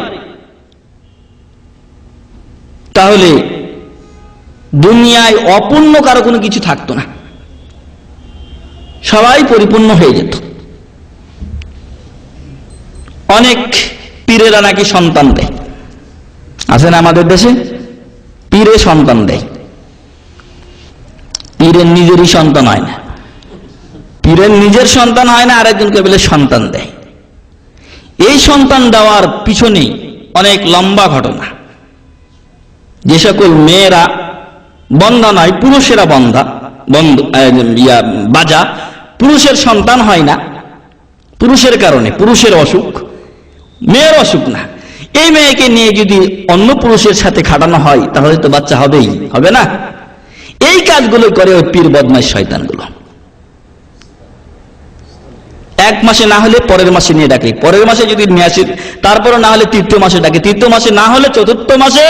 Speaker 2: তাহলে দুনিয়ায় অপূর্ণ কারো কোনো কিছু থাকতো না, সবাই পরিপূর্ণ হয়ে যেত। অনেক পীরেরা নাকি সন্তান দেয়, আছেন আমাদের দেশে, পীরে সন্তান দেয়। পীরের নিজেরই সন্তান হয় না, পীরের নিজের সন্তান হয় না, আরেকজনকে বলে সন্তান দেয়। এই সন্তান দেওয়ার পিছনে অনেক লম্বা ঘটনা। যে সকল মেয়েরা বন্ধা নয়, পুরুষেরা বাজা, পুরুষের সন্তান হয় না, পুরুষের কারণে, পুরুষের অসুখ, মেয়ের অসুখ না, এই মেয়েকে নিয়ে যদি অন্য পুরুষের সাথে খাটানো হয় তাহলে তো বাচ্চা হবেই, হবে না? এই কাজগুলো করে ওই পীর বদমাশ শয়তানগুলো। 1 মাসে না হলে পরের মাসে নিয়ে ডাকে, পরের মাসে যদি নিয়ে আসে, তারপরে না হলে 3য় মাসে ডাকে, 3য় মাসে না হলে 4র্থ মাসে।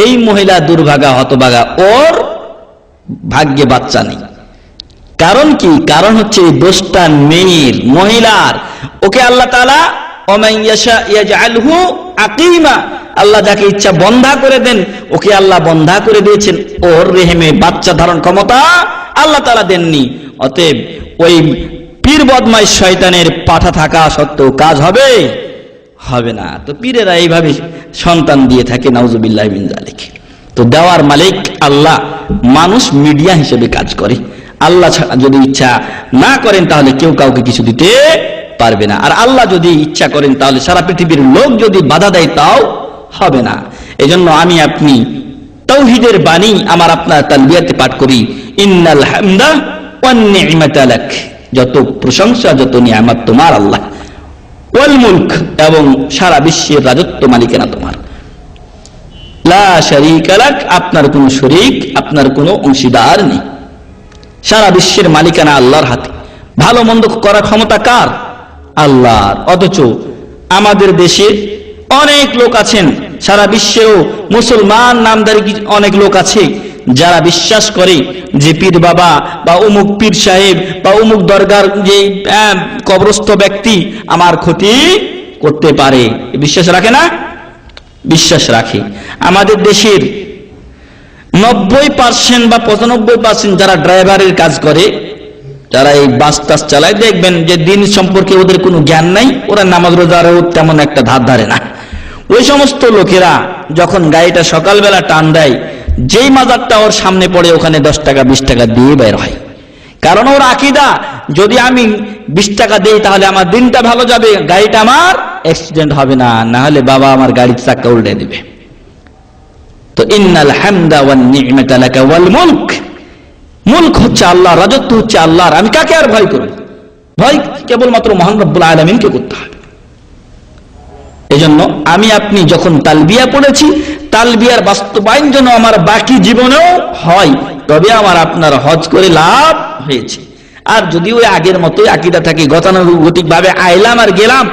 Speaker 2: এই মহিলা দুর্ভাগা, হতভাগা, ওর ভাগ্যে বাচ্চা নেই। কারণ কি? কারণ হচ্ছে এই দোষটা মেয়ের, মহিলার। ওকে আল্লাহ তাআলা ওমান ইয়াশা ইয়াজআলহু আকিমা, আল্লাহ যাকে ইচ্ছা বন্ধা করে দেন, ওকে আল্লাহ বন্ধা করে দিয়েছেন। ওর রেহেমে বাচ্চা ধারণ ক্ষমতা আল্লাহ তাআলা দেননি। অতএব ওই পীর বদমাইশ শয়তানের পাঠা থাকা সত্ত্বেও কাজ হবে হবে না। তো পীরেরা এইভাবে সন্তান দিয়ে থাকে, নাউজুবিল্লাহি মিন যালিক। তো দেওয়ার মালিক আল্লাহ, মানুষ মিডিয়া হিসেবে কাজ করে। আল্লাহ যদি ইচ্ছা না করেন তাহলে কেউ কাউকে কিছু দিতে পারবে না। আর আল্লাহ যদি ইচ্ছা করেন তাহলে সারা পৃথিবীর লোক যদি বাধা দেয় তাও হবে না। এজন্য আমি আপনি তাওহীদের বাণী আমার আপনার তালবিয়াতে পাঠ করি, ইন্নাল হামদা ওয়ান নি'মাতা লাক, যত প্রশংসা, যত নিয়ামত তোমার আল্লাহ। ওয়াল মুলক, এবং সারা বিশ্বের রাজত্ব মালিকানা তোমার। লা শারীকা লাক, আপনার কোনো শরীক, আপনার কোনো অংশীদার নেই। সারা বিশ্বের মালিকানা আল্লাহর হাতে। ভালো মন্দ করার ক্ষমতা কার? আল্লাহর। অথচ আমাদের দেশে অনেক লোক আছেন, সারা বিশ্বেও মুসলমান নামধারী অনেক লোক আছে যারা বিশ্বাস করে যে পীর বাবা বা অমুক পীর সাহেব বা অমুক দরগার যে কবরস্থ ব্যক্তি আমার ক্ষতি করতে পারে। বিশ্বাস রাখে না? বিশ্বাস রাখে। আমাদের দেশের 90% বা 95% যারা ড্রাইভারের কাজ করে, যারা এই বাস টাস চালায়, দেখবেন যে দিন সম্পর্কে ওদের কোনো জ্ঞান নাই, ওরা নামাজ রোজারও তেমন একটা ধার ধারে না। ওই সমস্ত লোকেরা যখন গাড়িটা সকালবেলা টান দেয়, যেই মাজারটা ওর সামনে পড়ে ওখানে 10 টাকা 20 টাকা দিয়ে বের হয়। কারণ ওর আকীদা, যদি আমি 20 টাকা দেই তাহলে আমার দিনটা ভালো যাবে, গাড়িটা আমার অ্যাক্সিডেন্ট হবে না, না হলে বাবা আমার গাড়ির চাকা উল্টে দিবে। তো ইন্নাল হামদা ওয়ান নি'মাতা লাকা ওয়াল মুলক, মুলক হচ্ছে আল্লাহ, রাজত্ব হচ্ছে আল্লাহর। আমি কাকে আর ভয় করব? ভয় কেবলমাত্র মহান রব্বুল আলামিনকে করতে হবে। এজন্য আমি আপনি যখন তালবিয়া পড়েছি, তালবিয়ার বাস্তবায়ন যেন আমার বাকি জীবনেও হয়, তবে আমার আপনার হজ করে লাভ হয়েছে। আর যদি ওই আগের মতোই আকীদা থাকে, গতানুগতিক ভাবে আইলাম আর গেলাম,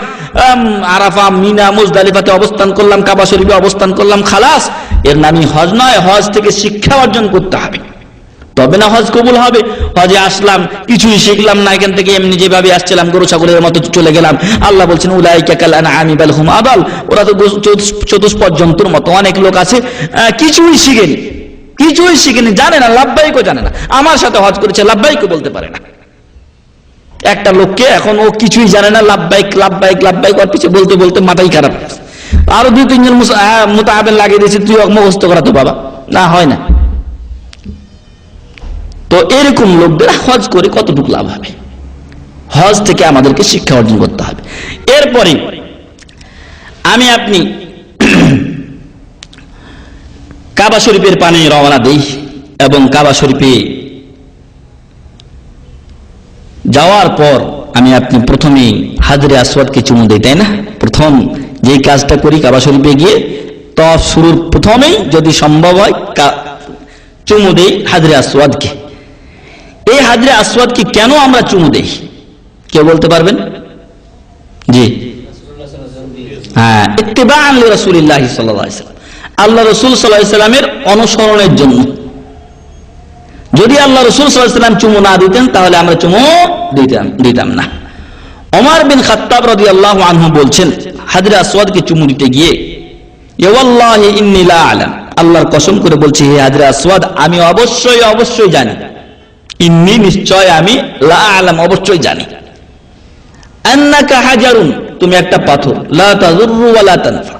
Speaker 2: আরাফা, মিনা, মুজদালিফাতে অবস্থান করলাম, কাবা শরীফে অবস্থান করলাম, খালাস, এর নামই হজ নয়। হজ থেকে শিক্ষা অর্জন করতে হবে, তবে না হজ কবুল হবে। হজে আসলাম, কিছুই শিখলাম না, এখান থেকে এমনি যেভাবে আসছিলাম গরু ছাগলের মতো চলে গেলাম। আল্লাহ বলছেন উলাইকা কাল আনআমি বাল হুম আদাল, ওরা তো চতুষ্পদ জন্তুর মতো। অনেক লোক আছে কিছুই শিখেনি, জানে না, লাব্বাইকও জানে না। আমার সাথে হজ করেছে, লাব্বাইকও বলতে পারে না। একটা লোককে এখন ও কিছুই জানে না, লাব্বাইক লাব্বাইক লাব্বাইক ওর পিছে বলতে বলতে মাথাই খারাপ। আরো 2-3 জন মুতাআবিন লাগিয়ে দিয়েছে, তুই মুখস্থ করা তো বাবা, না হয় না। তো এরকম লোকদের হজ করে কতটুকু লাভ হবে? হজ থেকে আমাদেরকে শিক্ষা অর্জন করতে হবে। এরপরে আমি আপনি কাবা শরীফের পানে রওনা দেই, এবং কাবা শরীফে যাওয়ার পর আমি আপনি প্রথমে হাজরে আসওয়াদকে চুমু দেই, তাই না? প্রথম যেই কাজটা করি কাবা শরীফে গিয়ে, তওয়াফ শুরুর প্রথমেই যদি সম্ভব হয় চুমু দেই হাজরে আসওয়াদকে। এই হাজরে আসওয়াদকে কেন আমরা চুমু দেই, কেউ বলতে পারবেন? জি, হ্যাঁ, ইত্তিবাআন লিরাসূলিল্লাহ সাল্লাল্লাহু আলাইহি ওয়াসাল্লাম, আল্লাহ রাসূল সাল্লাল্লাহু আলাইহি ওয়াসাল্লামের অনুসরণের জন্য। যদি আল্লাহ রাসূল সাল্লাল্লাহু আলাইহি ওয়াসাল্লাম চুমু না দিতেন তাহলে আমরা চুমু দিতাম না। ওমর বিন খাত্তাব রাদিয়াল্লাহু আনহু বলছেন হাজরে আসওয়াদকে চুমু দিতে গিয়ে, ইয়া ওয়াল্লাহি ইন্নী লা আ'লাম, আল্লাহর কসম করে বলছি হে হাজরে আসওয়াদ, আমি অবশ্যই জানি, ইন্নী নিশ্চয় আমি, লা আ'লাম অবশ্যই জানি, আন্নাকা হাজারুন, তুমি একটা পাথর, লা তাযুররু ওয়া লা তানফা,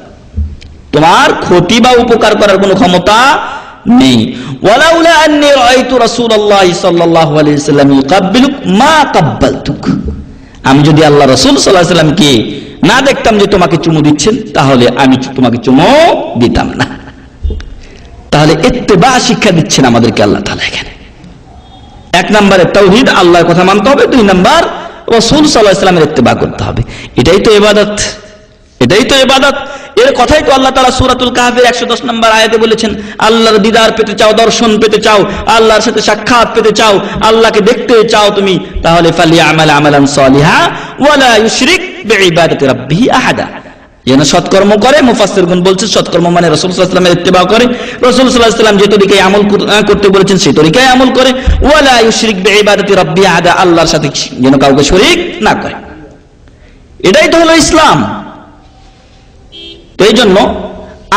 Speaker 2: তোমার ক্ষতি বা উপকার করার কোনো ক্ষমতা নেই। ওয়ালাউলা আন্নী রাআইতু রাসূলুল্লাহ সাল্লাল্লাহু আলাইহি ওয়াসাল্লাম ইউকাব্বিলুক মা কাব্বালতুক, আমি যদি আল্লাহ রাসূল সাল্লাল্লাহু আলাইহি ওয়াসাল্লামকে না দেখতাম যে তোমাকে চুমু দিচ্ছেন, তাহলে আমি তোমাকে চুমু দিতাম না। তাহলে ইত্তিবা শিক্ষা দিচ্ছেন আমাদেরকে আল্লাহ তাআলা এখানে। 1 নম্বরে তাওহীদ, আল্লাহর কথা মানতে হবে। 2 নম্বর রাসূল সাল্লাল্লাহু আলাইহি ওয়াসাল্লামের ইত্তিবা করতে হবে। এটাই তো ইবাদত, এটাই তো ইবাদত। এর কথাই তো আল্লাহ তাআলা সূরাতুল কাহফের 110 নম্বর আয়াতে বলেছেন, আল্লাহর দিদার পেতে চাও, দর্শন পেতে চাও, আল্লাহর সাথে সাক্ষাৎ পেতে চাও, আল্লাহকে দেখতে চাও তুমি, তাহলে ফালিয়ামাল আমালান সালিহা ওয়া লা ইউশরিক বিইবাদাতি রাব্বিহি আহাদা, যেন সৎকর্ম করে। মুফাসসিরগণ বলছেন সৎকর্ম মানে রাসূল সাল্লাল্লাহু আলাইহি ওয়াসাল্লামের ইত্তিবা করে, রাসূল সাল্লাল্লাহু আলাইহি ওয়াসাল্লাম যে তরিকায় আমল করতে বলেছেন সেই তরিকায় আমল করে। ওয়া লা ইউশরিক বিইবাদাতি রাব্বিহি আহাদা, আল্লাহর সাথে যেন কাউকে শরীক না করে। এটাই তো হলো ইসলাম। তো এই জন্য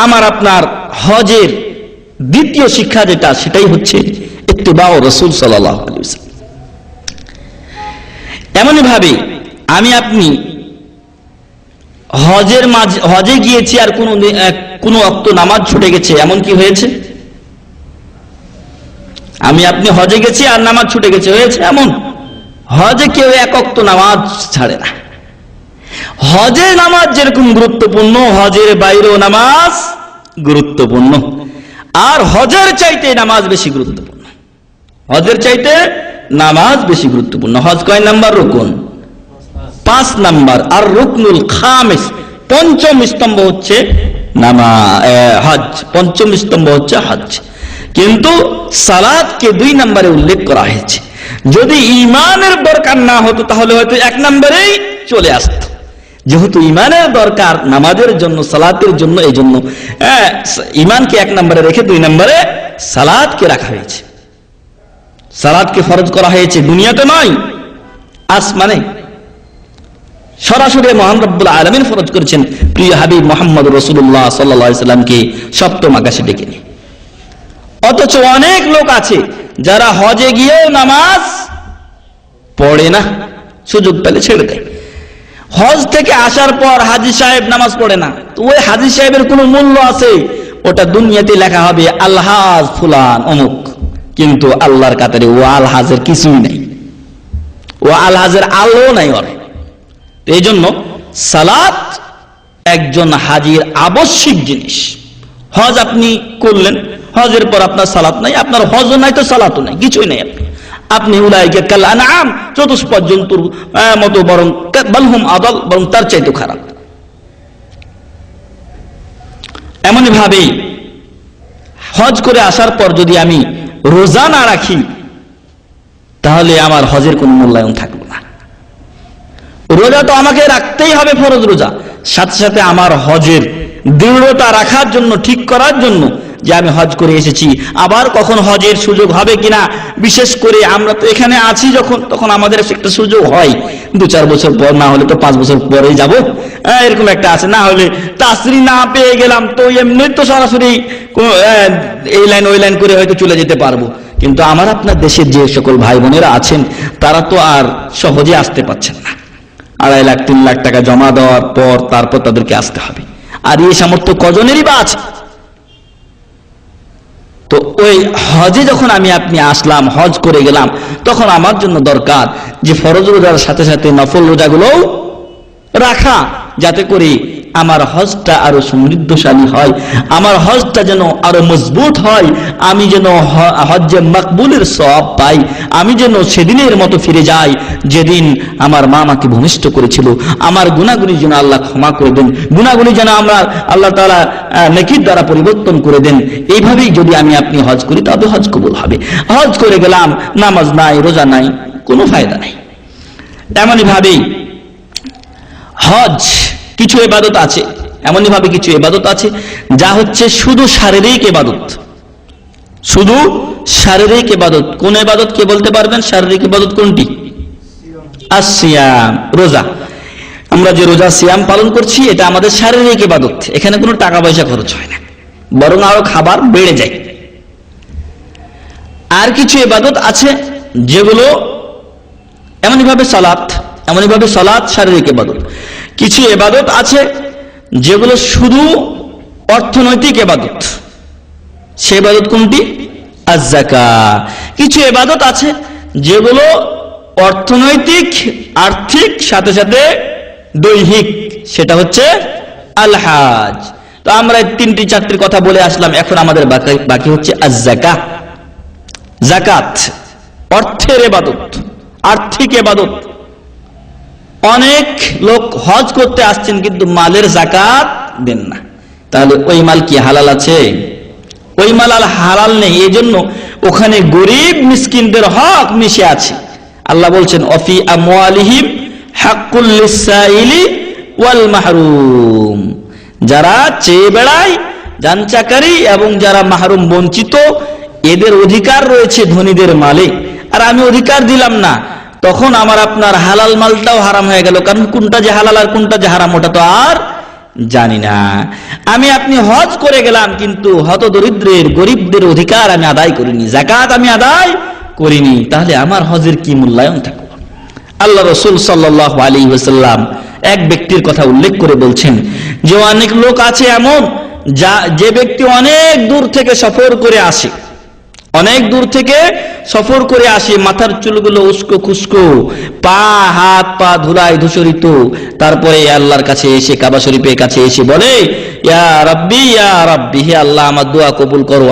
Speaker 2: আমার আপনার হজের দ্বিতীয় শিক্ষা যেটা, সেটাই হচ্ছে ইত্তিবাউ রাসূল সাল্লাল্লাহু আলাইহি ওয়াসাল্লাম। এমনই ভাবে আমি আপনি হজে গিয়েছি আর কোন ওয়াক্ত নামাজ ছুটে গেছে, এমন কি হয়েছে? আমি আপনি হজে গেছি আর নামাজ ছুটে গেছে, হয়েছে এমন? হজে কেউ 1 ওয়াক্ত নামাজ ছাড়ে না। হজের নামাজ যেরকম গুরুত্বপূর্ণ, হজের বাইরেও নামাজ গুরুত্বপূর্ণ। আর হজের চাইতে নামাজ বেশি গুরুত্বপূর্ণ, হজের চাইতে নামাজ বেশি গুরুত্বপূর্ণ। হজ কয় নাম্বার রুকুন? 5 নাম্বার। আর রুকনুল খামিস, পঞ্চম স্তম্ভ হচ্ছে হজ, পঞ্চম স্তম্ভ হচ্ছে হজ। কিন্তু সালাতকে 2 নম্বরে উল্লেখ করা হয়েছে। যদি ইমানের দরকার না হতো তাহলে হয়তো 1 নম্বরেই চলে আসত। যেহেতু ইমানের দরকার নামাজের জন্য, সালাতের জন্য, এই জন্য ইমানকে 1 নম্বরে রেখে 2 নম্বরে সালাতকে রাখা হয়েছে। সালাতকে ফরজ করা হয়েছে দুনিয়াতে নয়, আসমানে সরাসরি মহান রব্বুল আলামিন ফরজ করেছেন প্রিয় হাবিব মুহাম্মদ রাসূলুল্লাহ সাল্লাল্লাহু আলাইহি সাল্লামকে সপ্তম আকাশে ডেকে নিয়ে। অথচ অনেক লোক আছে যারা হজে গিয়েও নামাজ পড়ে না, সুযোগ পেলে ছেড়ে দেয়। হজ থেকে আসার পর হাজী সাহেব নামাজ পড়ে না, তো ওই হাজী সাহেবের কোনো মূল্য আছে? ওটা দুনিয়াতে লেখা হবে আলহাজ ফুলান অমুক, কিন্তু আল্লাহর কাতারে ও আলহাজের কিছুই নেই, ও আলহাজের আলো নাই ওর। এই জন্য সালাত একজন হাজীর আবশ্যিক জিনিস। হজ আপনি করলেন, হজের পর আপনার সালাত নাই, আপনার হজও নাই তো সালাতও নাই, কিছুই নাই। আপনি উলাইকা কাল আনআম, চতুষ্পদ জন্তুর মতো, বরং বালহুম আদাল, বরং তার চাইতে খারাপ। এমনই ভাবে হজ করে আসার পর যদি আমি রোজা না রাখি তাহলে আমার হজের কোনো মূল্যায়ন থাকবে না। রোজা তো আমাকে রাখতেই হবে, ফরজ রোজা। সাথে সাথে আমার হজের দৃঢ়তা রাখার জন্য, ঠিক করার জন্য যে আমি হজ করে এসেছি, আবার কখন হজের সুযোগ হবে কিনা, বিশেষ করে আমরা তো এখানে আছি যখন, তখন আমাদের একটা সুযোগ হয় 2-4 বছর পর, না হলে তো 5 বছর পরেই যাব, এরকম একটা আছে। না হলে তাসরি না পেয়ে গেলাম তো এমনি তো সরাসরি এই লাইন ওই লাইন করে হয়তো চলে যেতে পারবো। কিন্তু আমার আপনার দেশের যে সকল ভাই বোনেরা আছেন তারা তো আর সহজে আসতে পারছেন না। 2.5 লাখ 3 লাখ টাকা জমা দেওয়ার পর তারপর তাদেরকে আসতে হবে। আর এই সামর্থ্য কজনেরই বা আছে? তো ওই হজে যখন আপনি আসলাম, হজ করে গেলাম, তখন আমার জন্য দরকার যে ফরজ রোজার সাথে সাথে নফল রোজাগুলোও রাখা, যাতে করে আমার হজটা আরো সমৃদ্ধশালী হয়, আমার হজটা যেন আরো মজবুত হয়, আমি যেন হজ্জে মাকবুলের সওয়াব পাই, আমি যেন সেদিনের মতো ফিরে যাই যেদিন আমার মা আমাকে ভূমিষ্ঠ করেছিল। আমার গুনাহগুলি যেন আল্লাহ ক্ষমা করে দেন, গুনাহগুলি যেন আমরা আল্লাহ তাআলা নেকির দ্বারা পরিবর্তন করে দেন। এইভাবেই যদি আপনি হজ করি তবে হজ কবুল হবে। হজ করে গেলাম, নামাজ নাই, রোজা নাই, কোনো ফায়দা নাই। এমনই ভাবেই হজ কিছু ইবাদত আছে, এমনই ভাবে কিছু ইবাদত আছে যা হচ্ছে শুধু শারীরিক ইবাদত, শুধু শারীরিক ইবাদত। কোন ইবাদত কে বলতে পারবেন? শারীরিক ইবাদত কোনটি? আসিয়াম, রোজা। আমরা যে রোজা সিয়াম পালন করছি এটা আমাদের শারীরিক ইবাদত, এখানে কোনো টাকা পয়সা খরচ হয় না, বরং আরো খাবার বেড়ে যায়। আর কিছু ইবাদত আছে যেগুলো এমনই ভাবে সালাত শারীরিক ইবাদত। কিছু ইবাদত আছে যেগুলো শুধু অর্থনৈতিক ইবাদত, সে ইবাদত কোনটি? আয-যাকাত। কিছু ইবাদত আছে যেগুলো অর্থনৈতিক, আর্থিক, সাথে সাথে দৈহিক, সেটা হচ্ছে আল হজ। তো আমরা 3-4টির কথা বলে আসলাম, এখন আমাদের বাকি হচ্ছে আয-যাকাত। যাকাত অর্থের ইবাদত, আর্থিক ইবাদত। অনেক লোক হজ করতে আসছেন কিন্তু মালের যাকাত দেন না, তাহলে ওই মাল কি হালাল আছে? ওই মাল আর হালাল নেই। এই জন্য ওখানে গরিব মিসকিনদের হক মিশে আছে। আল্লাহ বলছেন অফি আমওয়ালিহিম হাক্কুল লিসাইলি ওয়াল মাহরুম, যারা চেয়ে বেড়ায়, জানচাকারী এবং যারা মাহরুম বঞ্চিত, এদের অধিকার রয়েছে ধনীদের মালে। আর আমি অধিকার দিলাম না, তখন আমার আপনার হালাল মালটাও হারাম হয়ে গেল, কারণ কোনটা যে হালাল আর কোনটা যে হারাম ওটা তো আর জানি না। আপনি হজ করে গেলাম কিন্তু হতদরিদ্রের, গরিবদের অধিকার আমি আদায় করিনি, যাকাত আমি আদায় করিনি, তাহলে আমার হজের কি মূল্যায়ন থাকবে? আল্লাহ রাসূল সাল্লাল্লাহু আলাইহি ওয়াসাল্লাম এক ব্যক্তির কথা উল্লেখ করে বলছেন যে অনেক লোক আছে এমন যে ব্যক্তি অনেক দূর থেকে সফর করে আসে, অনেক দূর থেকে সফর করে আসে, মাথার চুলগুলো উস্কো খুস্কো, হাত পা ধুলায় ধূসরিত, তারপরে আল্লাহর কাছে এসে, কাবা শরীফের কাছে এসে বলে, ইয়া রাব্বি ইয়া রাব্বি, হে আল্লাহ আমার দোয়া কবুল করো,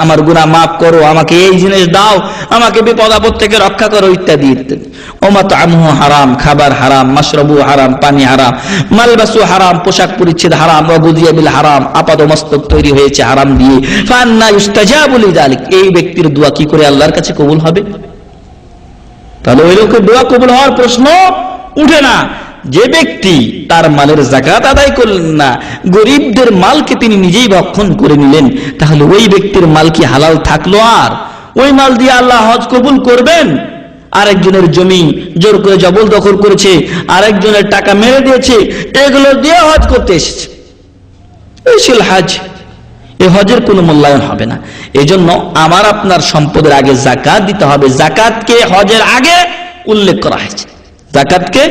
Speaker 2: আমার গুনাহ মাফ করো, আমাকে এই জিনিস দাও, আমাকে বিপদ আপদ থেকে রক্ষা করো, ইত্যাদি ইত্যাদি। ওমাতআমহু হারাম, খাবার হারাম, মাশরাবু হারাম, পানি হারাম, মালবাসু হারাম, পোশাক পরিচ্ছদ হারাম, ওয়াগুযিয়া বিল হারাম, আপাদমস্তক তৈরি হয়েছে হারাম দিয়ে। ফান্না ইউস্তাজাবু লিযালিক, এই ব্যক্তির দোয়া কি করে আল্লাহর কাছে কবুল হবে? তাহলে ওই লোকের দোয়া কবুল হওয়ার প্রশ্ন উঠে না। যে ব্যক্তি তার মালের যাকাত আদায় করলেন না, গরিবদের মালকে তিনি নিজেই ভক্ষণ করে নিলেন, তাহলে ওই ব্যক্তির মাল কি হালাল থাকলো? আর ওই মাল দিয়ে আল্লাহ হজ কবুল করবেন? আরেকজনের জমি জোর করে জবরদখল করেছে, আরেকজনের টাকা মেরে দিয়েছে, এগুলো দিয়ে হজ করতে এসেছে, এই ছিল হজ। এই হজের কোনো মূল্যায়ন হবে না। এই জন্য আমার আপনার সম্পদের আগে যাকাত দিতে হবে। যাকাতকে হজের আগে উল্লেখ করা হয়েছে, যাকাতকে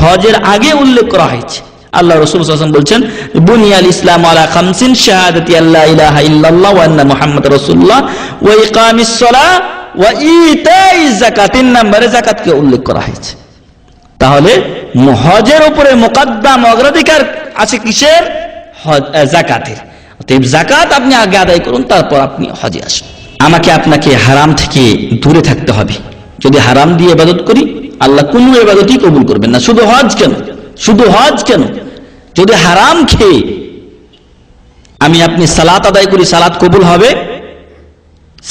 Speaker 2: হজের আগে উল্লেখ করা হয়েছে। আল্লাহ রাসূল সাল্লাল্লাহু আলাইহি ওয়াসাল্লাম বলছেন, বুনিয়াল ইসলাম আলা খামসিন, শাহাদাতি আল্লা ইলাহা ইল্লাল্লাহ ওয়া আন্না মুহাম্মাদুর রাসূলুল্লাহ ওয়া ইকামিস সালাহ ওয়া ইতাইজ যাকাত। 3 নম্বরে যাকাতকে উল্লেখ করা হয়েছে। তাহলে হজের উপরে মুকদ্দম অগ্রাধিকার আছে কিসের? যাকাতের। অতএব যাকাত আপনি আগে আদায় করুন, তারপর আপনি হজে আসুন। আমাকে আপনাকে হারাম থেকে দূরে থাকতে হবে। যদি হারাম দিয়ে ইবাদত করি, আল্লাহ কোনো ইবাদতই কবুল করবেন না। শুধু হজ কেন, শুধু হজ কেন, যদি হারাম খেয়ে আমি আপনি সালাত আদায় করি, সালাত কবুল হবে?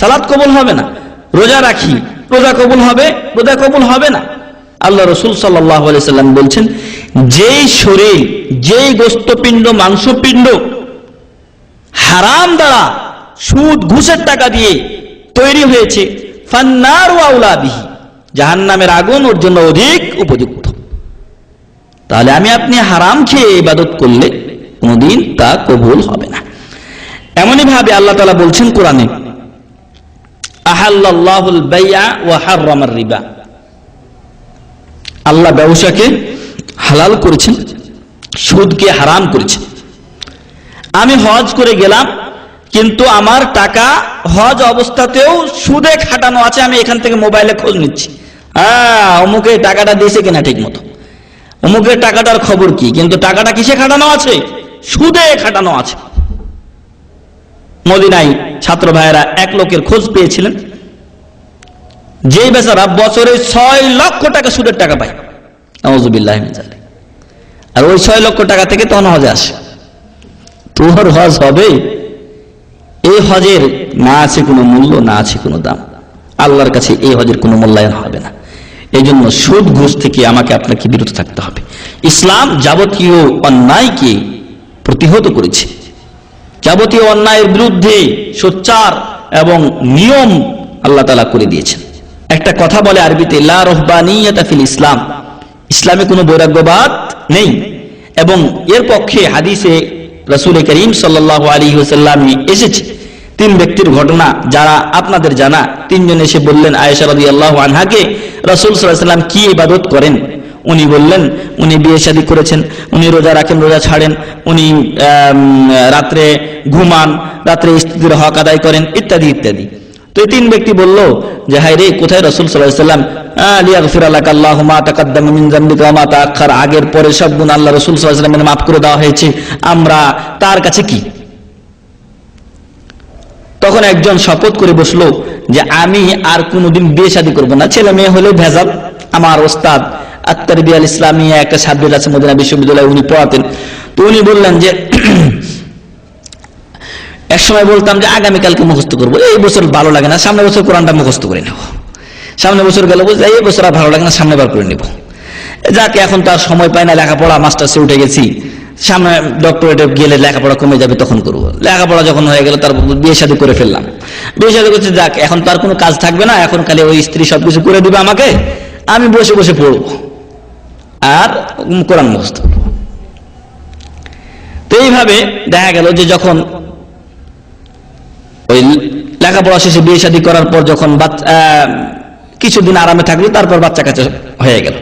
Speaker 2: সালাত কবুল হবে না। রোজা রাখি, রোজা কবুল হবে? রোজা কবুল হবে না। আল্লাহ রাসূল সাল্লাল্লাহু আলাইহি সাল্লাম বলছেন, যেই শরীর, যেই গোস্তপিণ্ড, মাংসপিণ্ড হারাম দ্বারা, সুদ ঘুষের টাকা দিয়ে তৈরি হয়েছে, ফান্নারু আউলা বিহি, জাহান্নামের আগুন ওর জন্য অধিক উপযুক্ত। তাহলে আমি আপনি হারাম খেয়ে ইবাদত করলে কোনদিন তা কবুল হবে না। এমনই ভাবে আল্লাহ তাআলা বলছেন কোরআনে, আহাল্লাল্লাহুল বাই'a ওয়া হাররামার রিবা, আল্লাহ ব্যবসাকে হালাল করেছেন, সুদকে হারাম করেছেন। আমি হজ করে গেলাম, কিন্তু আমার টাকা হজ অবস্থাতেও সুদে খাটানো আছে, আমি এখান থেকে মোবাইলে খোঁজ নিচ্ছি, অমুকের টাকাটা দিয়েছে কিনা ঠিক মতো, অমুকের টাকাটার খবর কি, কিন্তু টাকাটা কিসে খাটানো আছে? সুদে খাটানো আছে। মদিনায় ছাত্র ভাইয়েরা এক লোকের খোঁজ পেয়েছিলেন, যেই বেচারা বছরে 6 লক্ষ টাকা সুদের টাকা পায়, নাউযুবিল্লাহি মিন যালিক। আর ওই 6 লক্ষ টাকা থেকে তখন হজে আসে। তোর হজ হবে? এই হজের না আছে কোনো মূল্য, না আছে কোনো দাম। আল্লাহর কাছে এই হজের কোনো মূল্যায়ন হবে না। এই জন্য সুদ ঘুষ থেকে আমাকে আপনাকে বিরত থাকতে হবে। ইসলাম যাবতীয় অন্যায়কে প্রতিহত করেছে, যাবতীয় অন্যায়ের বিরুদ্ধে সোচ্চার এবং নিয়ম আল্লাহ তাআলা করে দিয়েছেন। একটা কথা বলে আরবিতে, লা রহবানিয়াতা ফিল ইসলাম, ইসলামে কোনো বৈরাগ্যবাদ নেই। এবং এর পক্ষে হাদিসে রাসূল করিম সাল্লাল্লাহু আলাইহি ওয়াসাল্লাম এসেছে 3 ব্যক্তির ঘটনা, যারা আপনাদের জানা। 3 জন এসে বললেন আয়েশা রাদিয়াল্লাহু আনহাকে, রাসূল সাল্লাল্লাহু আলাইহি ওয়াসাল্লাম কি ইবাদত করেন? উনি বললেন, উনি বিয়ে শাদী করেছেন, উনি রোজা রাখেন, রোজা ছাড়েন, উনি রাত্রে ঘুমান, রাত্রে স্ত্রীর হক আদায় করেন, ইত্যাদি ইত্যাদি। তো এই 3 ব্যক্তি বলল যে, হায় রে, কোথায় রাসূল সাল্লাল্লাহু আলাইহি ওয়াসাল্লাম লিয়াগফিরা লাকাল্লাহু মা তাকাদ্দামা মিন যামবিকা ওয়া মা তাআখার, আগের পরে সব গুনাহ আল্লাহ রাসূল সাল্লাল্লাহু আলাইহি ওয়াসাল্লামের মাফ করে দেওয়া হয়েছে, আমরা তার কাছে কি? তখন একজন শপথ করে বসলো যে আমি আর কোনোদিন বিয়ে শাদী করবো না, ছেলে মেয়ে হলে ভেজাল। আমার ওস্তাদ আত-তারবিয়া ইসলামিয়া একটা সাবজেক্ট আছে মদিনা বিশ্ববিদ্যালয়ে, উনি পড়াতেন। তো উনি বললেন যে, এক সময় বলতাম যে আগামীকালকে মুখস্থ করবো, এই বছর ভালো লাগে না, সামনের বছর কোরআনটা মুখস্থ করে নেব। সামনের বছর গেল, বুঝলে এই বছর আর ভালো লাগে না, সামনে বার করে নেব। যাকে এখন তার সময় পায় না, লেখাপড়া মাস্টার্সে উঠে গেছি, সামনে ডক্টরেটে গেলে লেখাপড়া কমে যাবে, তখন করবো। লেখাপড়া যখন হয়ে গেল, তার বিয়ে শাদী করে ফেললাম। বিয়ে শাদী করছে, যাক এখন তো আর কোনো কাজ থাকবে না, এখন খালি ওই স্ত্রী সবকিছু করে দিবে আমাকে, আমি বসে বসে পড়বো আর কোরআন মুখস্থ করবো। তো এইভাবে দেখা গেল যে যখন ওই লেখাপড়া শেষে বিয়ে শাদী করার পর যখন কিছুদিন আরামে থাকলো, তারপর বাচ্চা কাচ্চা হয়ে গেল।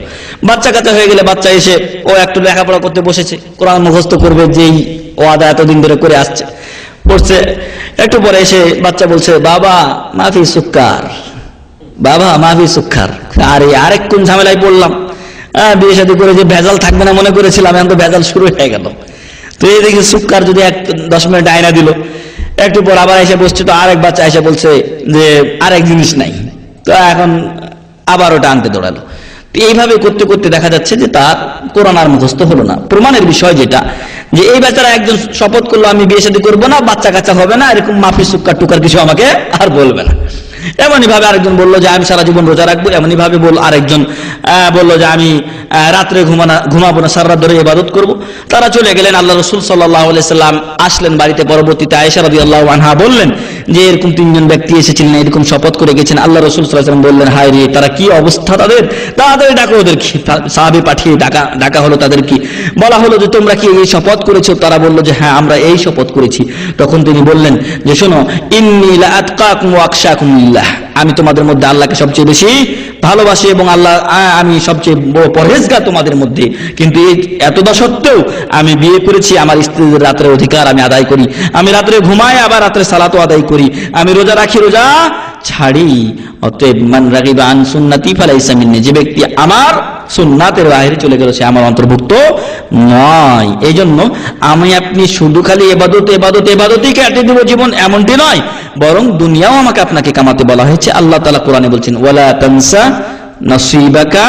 Speaker 2: বাচ্চা কাচ্চা হয়ে গেলে বাচ্চা এসে ও একটু লেখাপড়া করতে বসেছে, কোরআন মুখস্থ করবে, যেই ও আদা এতদিন ধরে করে আসছে। পড়ছে, একটু পরে এসে বাচ্চা বলছে, বাবা মাফি সুক্কার, বাবা মাফি সুক্কার। আরে আরেক কোন ঝামেলায় পড়লাম, বিয়ে শাদী করে যে ভেজাল থাকবে না মনে করেছিলাম, এখন তো ভেজাল শুরু হয়ে গেল। তো এই দেখি সুক্কার যদি 10 মিনিট আয়না দিল, একটু পর আবার এসে বসছে, তো আরেক বাচ্চা এসে বলছে যে আরেক জিনিস নাই, তো এখন আবার ওটা আনতে দৌড়ালো। এইভাবে করতে করতে দেখা যাচ্ছে যে তার কোরআন আর মুখস্থ হলো না। প্রমাণের বিষয় যেটা, যে এই বেচারা একজন শপথ করলো আমি বিয়ে শাদী করবো না, বাচ্চা কাচ্চা হবে না, এরকম মাফি সুক্কার টুকার কিছু আমাকে আর বলবে না। এমনই ভাবে আরেকজন বললো যে আমি সারা জীবন রোজা রাখবো, এমনই ভাবে আরেকজন বললো যে আমি রাত্রে ঘুমাবো না, সারা রাত ধরে ইবাদত করবো। তারা চলে গেলেন। আল্লাহ রাসূল সাল্লাল্লাহু আলাইহি সাল্লাম আসলেন বাড়িতে। পরবর্তীতে আয়েশা রাদিয়াল্লাহু আনহা বললেন যে এরকম 3 জন ব্যক্তি এসেছিলেন, এরকম শপথ করে গেছেন। আল্লাহ রাসূল সাল্লাল্লাহু আলাইহি সাল্লাম বললেন, হায় রে, তারা কি অবস্থা তাদের, তাড়াতাড়ি ডাকো ওদের। সাহাবী পাঠিয়ে ডাকা হলো তাদের। কি বলা হলো যে তোমরা কি এই শপথ করেছো? তারা বললো যে হ্যাঁ, আমরা এই শপথ করেছি। তখন তিনি বললেন যে শোনো, ইন্নী লা আতকাকুম ওয়া আখশাকুম লিল্লাহ, আমি তোমাদের মধ্যে আল্লাহকে সবচেয়ে বেশি ভালোবাসি এবং আল্লাহ আমি সবচেয়ে বড় পরহেজগার তোমাদের মধ্যে। কিন্তু এতটা সত্ত্বেও আমি বিয়ে করেছি, আমার স্ত্রীদের রাতের অধিকার আমি আদায় করি, আমি রাত্রে ঘুমাই, আবার রাত্রে সালাতও আদায় করি, আমি রোজা রাখি, রোজা ছাড়ি। অতএব মান রাগিবা আন সুন্নতি ফালাইসা মিন্নি, যে ব্যক্তি আমার সুন্নাতের বাইরে চলে গেল সে আমার অন্তর্ভুক্ত নয়। এই জন্য আমি আপনি শুধু খালি এবাদতেই কাটিয়ে দেব জীবন, এমনটি নয়, বরং দুনিয়াও আমাকে আপনাকে কামাতে বলা হয়েছে। আল্লাহ তাআলা কোরআনে বলছেন, ওয়ালা তানসা নাসিবাকা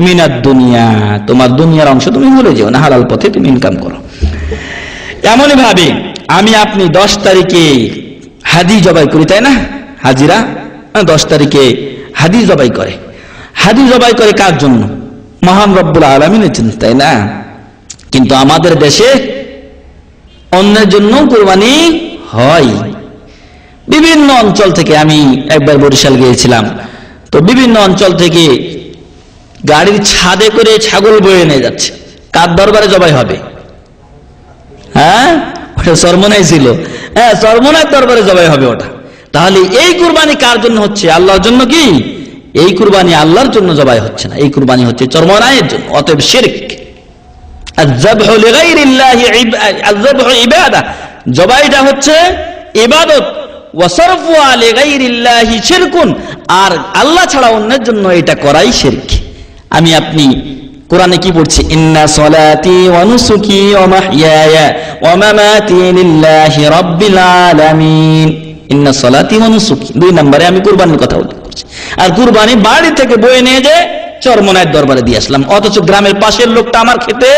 Speaker 2: মিনাদ দুনিয়া, তোমার দুনিয়ার অংশ তুমি ভুলে যেও না, হালাল পথে তুমি ইনকাম করো। এমনই ভাবে আমি আপনি 10 তারিখে হাদি জবাই করি, তাই না? হাজিরা 10 তারিখে হাদি জবাই করে। হাদি জবাই করে কার জন্য? মহান রব্বুল আলামিনের জন্য, তাই না? কিন্তু আমাদের দেশে অন্যের জন্য কুরবানি হয়। বিভিন্ন অঞ্চল থেকে, আমি একবার বরিশাল গিয়েছিলাম, তো বিভিন্ন অঞ্চল থেকে গাড়ির ছাদে করে ছাগল বয়ে নিয়ে যাচ্ছে। কার দরবারে জবাই হবে? হ্যাঁ, ওটা সরমনাই ছিল। হ্যাঁ, সরমনার দরবারে জবাই হবে ওটা। তাহলে এই কুরবানি কার জন্য হচ্ছে? আল্লাহর জন্য কি? এই কুরবানি আল্লাহর জন্য জবাই হচ্ছে না, এই কুরবানি হচ্ছে চরমনায়ের জন্য। অতএব শিরক। আয-যাবহু লিগাইরিল্লাহি আয-যাবহু ইবাদা, জবাইটা হচ্ছে ইবাদত। ওয়া সারফু লিগাইরিল্লাহি শিরকুন, আর আল্লাহ ছাড়া অন্যের জন্য এটা করাই শিরক। আমি আপনি কোরআনে কি পড়ছি? ইন্না সলাতি ওয়া নুসুকি ওয়া মাহইয়ায়া ওয়া মামাতি লিল্লাহি রাব্বিল আলামিন। ইন্না সলাতি ওয়া নুসুকি, 2 নম্বরে আমি কুরবানির কথা উল্লেখ করছি। আর কুরবানি বাড়ি থেকে বয়ে নিয়ে যে চরমনায়ের দরবারে দিয়ে আসলাম, অথচ গ্রামের পাশের লোকটা আমার খেতে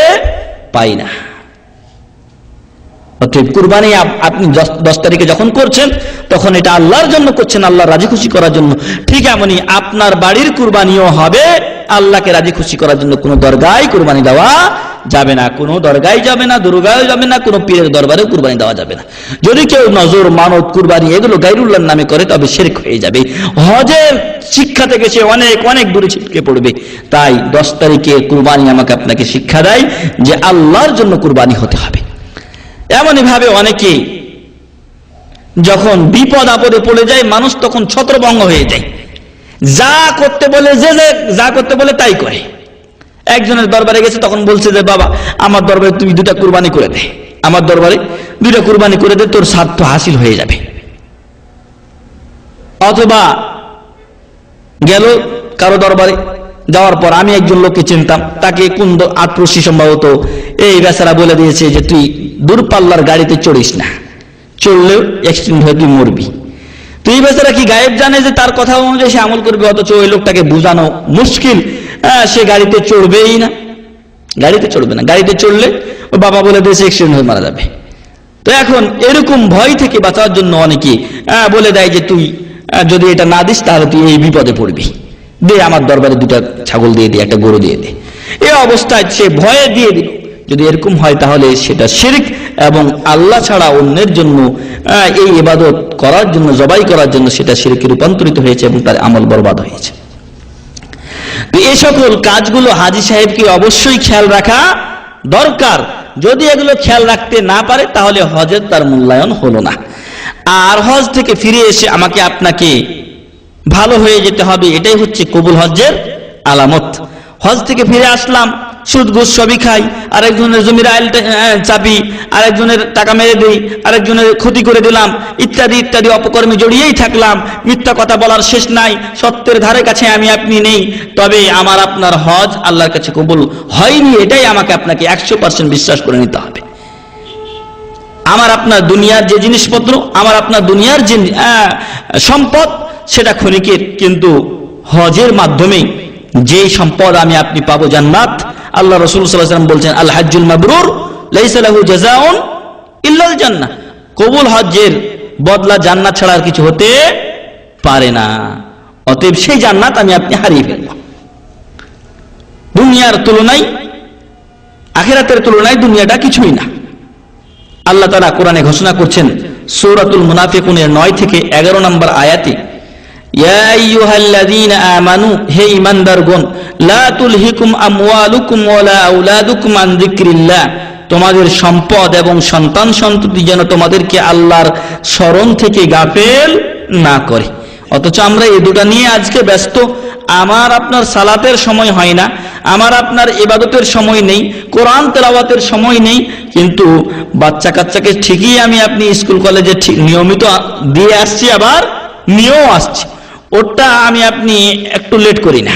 Speaker 2: পাই না। অতএব কুরবানি আপনি 10 তারিখে যখন করছেন, তখন এটা আল্লাহর জন্য করছেন, আল্লাহ রাজি খুশি করার জন্য। ঠিক এমনই আপনার বাড়ির কুরবানিও হবে আল্লাহকে রাজি খুশি করার জন্য। কোনো দরগায় কুরবানি দেওয়া যাবে না, কোনো দরগায় যাবে না, দরগায় যাবে না, কোনো পীরের দরবারেও কুরবানি দেওয়া যাবে না। যদি কেউ নজর, মানত, কুরবানি এগুলো গায়রুল্লাহর নামে করে, তবে শিরক হয়ে যাবে। হজের শিক্ষা থেকে সে অনেক অনেক দূরে ছিটকে পড়বে। তাই 10 তারিখে কুরবানি আমাকে আপনাকে শিক্ষা দেয় যে আল্লাহর জন্য কুরবানি হতে হবে। এমনই ভাবে অনেকে যখন বিপদ আপদে পড়ে যায়, মানুষ তখন ছত্রভঙ্গ হয়ে যায়, যা করতে বলে যা করতে বলে তাই করে। একজনের দরবারে গেছে, তখন বলছে যে বাবা আমার দরবারে তুমি 2টা কুরবানি করে দে, আমার দরবারে 2টা কুরবানি করে দে, তোর স্বার্থ হাসিল হয়ে যাবে। অথবা গেল কারো দরবারে, যাওয়ার পর আমি একজন লোককে চিনতাম, তাকে কোন আটপ্রসি সম্ভবত এই বেচারা বলে দিয়েছে যে তুই দূরপাল্লার গাড়িতে চড়িস না, চড়লেও অ্যাক্সিডেন্ট হয়ে তুই মরবি। তুই বেচারা কি গায়েব জানে যে তার কথা অনুযায়ী সে আমল করবে? অথচ ওই লোকটাকে বোঝানো মুশকিল, সে গাড়িতে চড়বেই না, গাড়িতে চড়বে না। গাড়িতে চড়লে ও বাবা বলে দিয়েছে অ্যাক্সিডেন্ট হয়ে মারা যাবে। তো এখন এরকম ভয় থেকে বাঁচার জন্য অনেকে বলে দেয় যে তুই যদি এটা না দিস তাহলে তুই এই বিপদে পড়বি, দে আমার দরবারে 2টা ছাগল দিয়ে দে, একটা গরু দিয়ে দে। এই অবস্থায় সে ভয়ে দিয়ে দিল। যদি এরকম হয় তাহলে সেটা শিরক, এবং আল্লাহ ছাড়া অন্যের জন্য এই ইবাদত করার জন্য, জবাই করার জন্য সেটা শিরকে রূপান্তরিত হয়েছে এবং তার আমল বরবাদ হয়েছে। তো এই সকল কাজগুলো হাজী সাহেবকে অবশ্যই খেয়াল রাখা দরকার। যদি এগুলো খেয়াল রাখতে না পারে তাহলে হজের তার মূল্যায়ন হলো না। আর হজ থেকে ফিরে এসে আমাকে আপনাকে ভালো হয়ে যেতে হবে, এটাই হচ্ছে কবুল হজ্জের আলামত। হজ থেকে ফিরে আসলাম, সুদ ঘুষ সবই খাই, আরেকজনের জমির আইল চাপি, আরেকজনের টাকা মেরে দিই, আরেকজনের ক্ষতি করে দিলাম, ইত্যাদি ইত্যাদি অপকর্মে জড়িয়েই থাকলাম। মিথ্যা কথা বলার শেষ নাই, সত্যের ধারে কাছে আমি আপনি নেই। তবে আমার আপনার হজ আল্লাহর কাছে কবুল হয়নি, এটাই আমাকে আপনাকে 100% বিশ্বাস করে নিতে হবে। আমার আপনার দুনিয়ার যে জিনিসপত্র, আমার আপনার দুনিয়ার যে সম্পদ, সেটা ক্ষণিকের, কিন্তু হজের মাধ্যমে যে সম্পদ আমি আপনি পাবো জান্নাত। আল্লাহ রাসূল সাল্লাল্লাহু আলাইহি ওয়াসাল্লাম বলছেন, আল হাজ্জুল মাবরুর লাইসা লাহু জাযাউন ইল্লাল জান্নাহ। কবুল হজ্জের বদলা জান্নাত ছাড়া আর কিছু হতে পারে না। অতএব সেই জান্নাত আমি আপনি হারিয়ে ফেলব। দুনিয়ার তুলনায়, আখিরাতের তুলনায় দুনিয়াটা কিছুই না। আল্লাহ তাআলা কোরআনে ঘোষণা করছেন সূরাতুল মুনাফিকুনের 9 থেকে 11 নম্বর আয়াতে, ইয়া আইয়ুহাল্লাযীনা আমানু, হে ঈমানদারগণ, লা তুলহিকুম আমওয়ালুকুম ওয়ালা আওলাদুকুম আন যিকরিল্লাহ, তোমাদের সম্পদ এবং সন্তান সন্ততি যেন তোমাদেরকে আল্লাহর স্মরণ থেকে গাফেল না করে। অথচ আমরা এই দুটো নিয়ে আজকে ব্যস্ত। আমার আপনার সালাতের সময় হয় না, আমার আপনার ইবাদতের সময় নেই, কোরআন তেলাওয়াতের সময় নেই, কিন্তু বাচ্চা কাচ্চাকে ঠিকই আমি আপনি স্কুল কলেজে নিয়মিত দিয়ে আসছি, আবার নিয়েও আসছি। ওটা আমি আপনি একটু লেট করি না,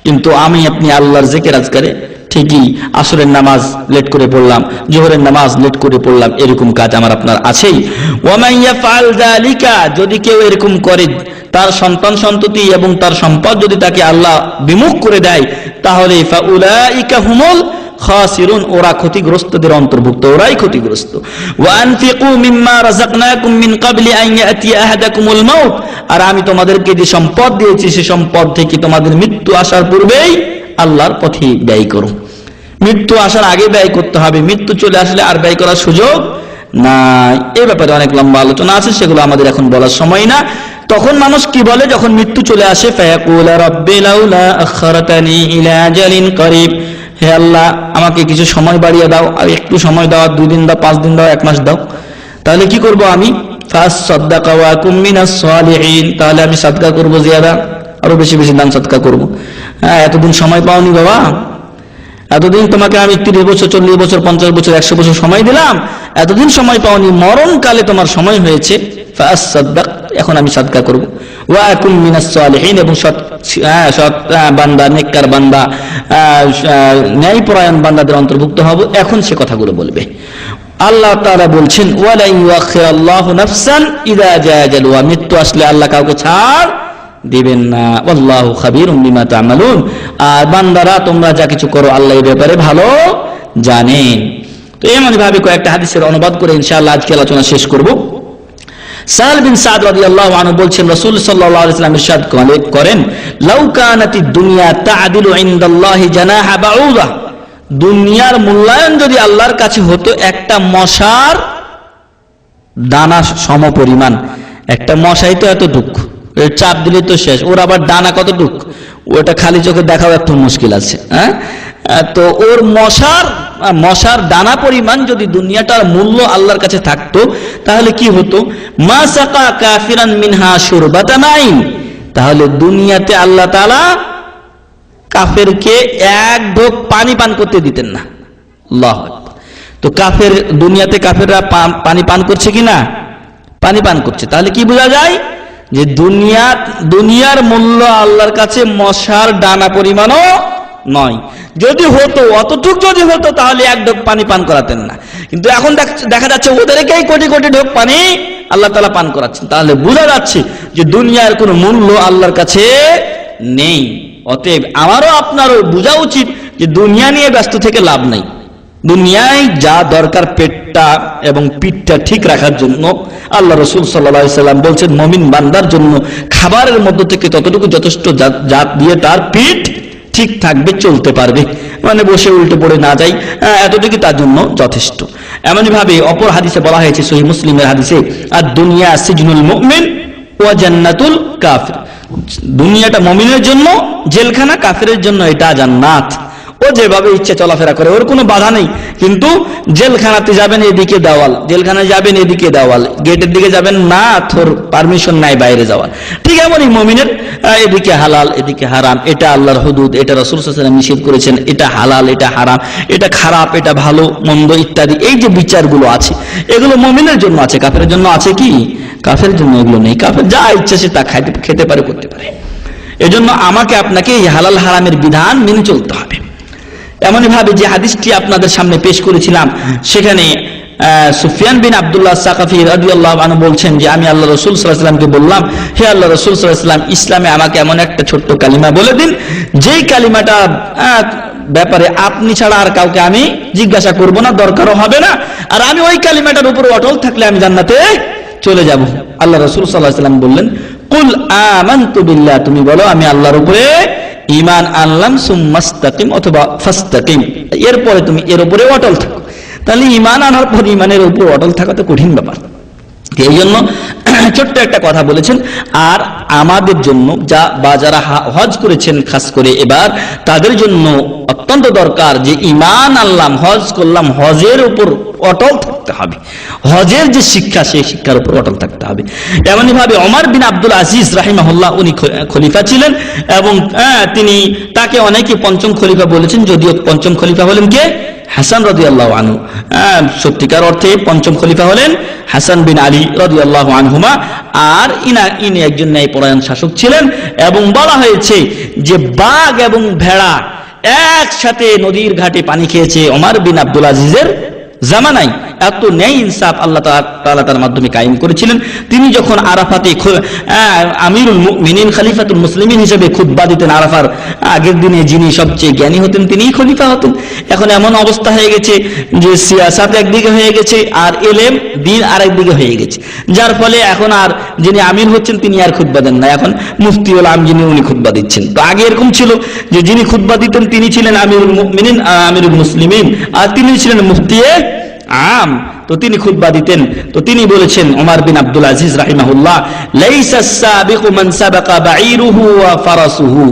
Speaker 2: কিন্তু আমি আপনি আল্লাহর জিকির আজকারে ঠিকই আসরের নামাজ লেট করে পড়লাম, জোহরের নামাজ লেট করে পড়লাম, এরকম কাজ আমার আপনার আছেই। ওয়া মান ইয়াফআল যালিকা, যদি কেউ এরকম করে, তার সন্তান সন্ততি এবং তার সম্পদ যদি তাকে আল্লাহ বিমুখ করে দেয়, তাহলে ফাউলাইকা হুমুল খাসিরুন, ওরা ক্ষতিগ্রস্তদের অন্তর্ভুক্ত, ওরাই ক্ষতিগ্রস্ত। ওয়া আনফিকু মিম্মা রাযাকনাকুম মিন ক্বাবলি আন ইয়াতিয়া আহাদাকুমুল মাউত, আর আমি তোমাদেরকে যে সম্পদ দিয়েছি সে সম্পদ থেকে তোমাদের মৃত্যু আসার পূর্বেই আল্লাহর পথে ব্যয় করো। মৃত্যু আসার আগে ব্যয় করতে হবে, মৃত্যু চলে আসলে আর ব্যয় করার সুযোগ নাই। এই ব্যাপারে অনেক লম্বা আলোচনা আছে, সেগুলো আমাদের এখন বলার সময় না। তখন মানুষ কি বলে যখন মৃত্যু চলে আসে, ফায়াকুলা রাব্বি লাউলা আখখারতানি ইলা আজালিন করিব, হে আল্লাহ আমাকে কিছু সময় বাড়িয়ে দাও, আর একটু সময় দাও, 2 দিন দাও, 5 দিন দাও, 1 মাস দাও, তাহলে কি করব আমি? ফাসাদদাকা ওয়া কুম মিনাস সালিহিন, তাহলে আমি সাদকা করব, জিয়াদা আরো বেশি বেশি দান সাদকা করব। হ্যাঁ, এতদিন সময় পাওনি বাবা, এতদিন তোমাকে আমি 30 বছর, 40 বছর, 50 বছর, 100 বছর সময় দিলাম, এতদিন সময় পাওনি, মরণকালে তোমার সময় হয়েছে, ফাসাদদাক, এখন আমি সাদকা করব। ওয়া কুম মিনাস সালিহিন, এবং সৎ বান্দা, নেককার বান্দা, ন্যায়পরায়ণ বান্দাদের অন্তর্ভুক্ত হব, এখন সে কথাগুলো বলবে। আল্লাহ তাআলা বলছেন, ওয়ালা ইউআখিরাল্লাহু নাফসান ইযা জাআ আজালুহা, মৃত্যু আসলে আল্লাহ কাউকে ছাড় দিবেন না। আল্লাহু খাবীরুম বিমা তা'মালুন, আর বান্দারা তোমরা যা কিছু করো আল্লাহ এই ব্যাপারে ভালো জানেন। তো এমন ভাবে কয়েকটা হাদিসের অনুবাদ করে ইনশাআল্লাহ আজকে আলোচনা শেষ করব। সাহেল বিন সাদ রাদিয়াল্লাহু আনহু বলছেন, রাসূল সাল্লাল্লাহু আলাইহি ওয়াসাল্লাম ইরশাদ করেন, লাউ কানাতিদ দুনিয়া তা'দিলু ইনদাল্লাহি জানাহা বাউদা, দুনিয়ার মূল্যায়ন যদি আল্লাহর কাছে হতো একটা মশার দানা সমপরিমাণ, একটা মশাই তো এত দুঃখ, চাপ দিলে তো শেষ, ওর আবার দানা কত দুঃখ, ওটা খালি চোখে দেখাও একটু মুশকিল আছে। হ্যাঁ, তো ওর মশার দানা পরিমাণ যদি দুনিয়াটার মূল্য আল্লাহর কাছে থাকতো, তাহলে কি হতো? মা সাকা কাফিরান মিনহা শুরবাতান আইন, তাহলে দুনিয়াতে আল্লাহ তাআলা কাফেরকে এক ঢোক পানি পান করতে দিতেন না। আল্লাহু আকবার। তো কাফের, দুনিয়াতে কাফেররা পানি পান করছে কিনা? পানি পান করছে। তাহলে কি বোঝা যায়? যে দুনিয়ার মূল্য আল্লাহর কাছে মশার দানা পরিমাণও নয়। যদি হতো, অতটুক যদি হতো, তাহলে এক ঢোক পানি পান করাতেন না। কিন্তু এখন দেখা যাচ্ছে ওদেরকেই কোটি কোটি ঢোক পানি আল্লাহ তাআলা পান করাচ্ছেন। তাহলে বোঝা যাচ্ছে যে দুনিয়ার কোনো মূল্য আল্লাহর কাছে নেই। অতএব আমারও আপনারও বোঝা উচিত যে দুনিয়া নিয়ে ব্যস্ত থেকে লাভ নাই। দুনিয়ায় যা দরকার পেটটা এবং পিঠটা ঠিক রাখার জন্য, আল্লাহ রাসূল সাল্লাল্লাহু আলাইহি সাল্লাম বলছেন, মুমিন বান্দার জন্য খাবারের মধ্য থেকে ততটুকু যথেষ্ট যা দিয়ে তার পিঠ ঠিক থাকবে, চলতে পারবে, মানে বসে উল্টে পড়ে না যায়, এতটুকু তার জন্য যথেষ্ট। এমনই ভাবে অপর হাদিসে বলা হয়েছে, সহিহ মুসলিমের হাদিসে, আর দুনিয়া সিজনুল মুমিন ওয়া জান্নাতুল কাফির, দুনিয়াটা মুমিনের জন্য জেলখানা, কাফিরের জন্য এটা জান্নাত। ও যেভাবে ইচ্ছে চলাফেরা করে, ওর কোনো বাধা নেই। কিন্তু জেলখানাতে যাবেন এদিকে দেওয়াল, জেলখানায় যাবেন এদিকে দেওয়াল, গেটের দিকে যাবেন না, তোর পারমিশন নাই বাইরে যাওয়ার। ঠিক এমনই মুমিনের এদিকে হালাল এদিকে হারাম, এটা আল্লাহর হুদুদ, এটা রাসূল সাল্লাল্লাহু আলাইহি ওয়াসাল্লাম নিষেধ করেছেন, এটা হালাল এটা হারাম, এটা খারাপ এটা ভালো মন্দ ইত্যাদি। এই যে বিচারগুলো আছে এগুলো মুমিনের জন্য আছে, কাফেরের জন্য আছে কি? কাফেরের জন্য এগুলো নেই। কাফের যা ইচ্ছা সে তা খেতে পারে, করতে পারে। এজন্য আমাকে আপনাকে এই হালাল হারামের বিধান মেনে চলতে হবে। এমনই ভাবে যে হাদিসটি আপনাদের সামনে পেশ করেছিলাম, সেখানে সুফিয়ান বিন আব্দুল্লাহ সাকাফি রাদিয়াল্লাহু আনহু বলছেন যে আমি আল্লাহ রাসূল সাল্লাল্লাহু আলাইহি ওয়াসাল্লামকে বললাম, হে আল্লাহ রাসূল সাল্লাল্লাহু আলাইহি ওয়াসাল্লাম, ইসলামে আমাকে এমন একটা ছোট্ট কালিমা বলে দিন যেই কালিমাটা ব্যাপারে আপনি ছাড়া আর কাউকে আমি জিজ্ঞাসা করব না, দরকারও হবে না, আর আমি ওই কালিমাটার উপর অটল থাকলে আমি জান্নাতে চলে যাব। আল্লাহ রাসূল সাল্লাল্লাহু আলাইহি ওয়াসাল্লাম বললেন, কুল আমানতু বিল্লাহ, তুমি বলো আমি আল্লাহর উপরে ঈমান আনলাম, সুম্মাস্তাকিম অথবা ফাস্তাকিম, এরপরে তুমি এর উপরে অটল থাকো। তাহলে ঈমান আনার পর ঈমানের উপর অটল থাকা তো কঠিন ব্যাপার। এই জন্য ছোট্ট একটা কথা বলেছেন। আর আমাদের জন্য যারা হজ করেছেন খাস করে এবার, তাদের জন্য অত্যন্ত দরকার যে ঈমান আনলাম, হজ করলাম, হজের উপর অটল থাকতে হবে। হজের যে শিক্ষা সেই শিক্ষার উপর অটল থাকতে হবে। এমনই ভাবে ওমর বিন আব্দুল আজিজ রাহিমাহুল্লাহ, উনি খলিফা ছিলেন এবং তাকে অনেকে পঞ্চম খলিফা বলেছেন, যদিও পঞ্চম খলিফা হলেন কে? হাসান রাদিয়াল্লাহু আনহু। সত্যিকার অর্থে পঞ্চম খলিফা হলেন হাসান বিন আলী রাদিয়াল্লাহু আনহুমা। আর ইনি একজন ন্যায়পরায়ণ শাসক ছিলেন। এবং বলা হয়েছে যে বাঘ এবং ভেড়া একসাথে নদীর ঘাটে পানি খেয়েছে ওমর বিন আব্দুল আজিজের জামানায়। এত ন্যায় ইনসাফ আল্লাহ তাআলা তার মাধ্যমে কায়েম করেছিলেন। তিনি যখন আরাফাতে আমিরুল মুমিনিন খলিফাতুল মুসলিমিন হিসেবে খুতবা দিতেন, আরাফার আগের দিনে যিনি সবচেয়ে জ্ঞানী হতেন তিনিই খলিফা হতেন। এখন এমন অবস্থা হয়ে গেছে যে সিয়াসাত একদিকে হয়ে গেছে আর ইলম দ্বীন আরেকদিকে হয়ে গেছে, যার ফলে এখন আর যিনি আমির হচ্ছেন তিনি আর খুতবা দেন না, এখন মুফতিউল আম যিনি উনি খুতবা দিচ্ছেন। তো আগে এরকম ছিল যে যিনি খুতবা দিতেন তিনি ছিলেন আমিরুল মুমিনিন আমিরুল মুসলিমিন, আর তিনি ছিলেন মুফতিয়ে আম, তো তিনি খুতবা দিতেন। তো তিনি বলেছেন ওমর বিন আব্দুল আজিজ রাহিমাহুল্লাহ, লাইসা সাবিকু মান সাবাকা বাঈরুহু ওয়া ফারাসুহু,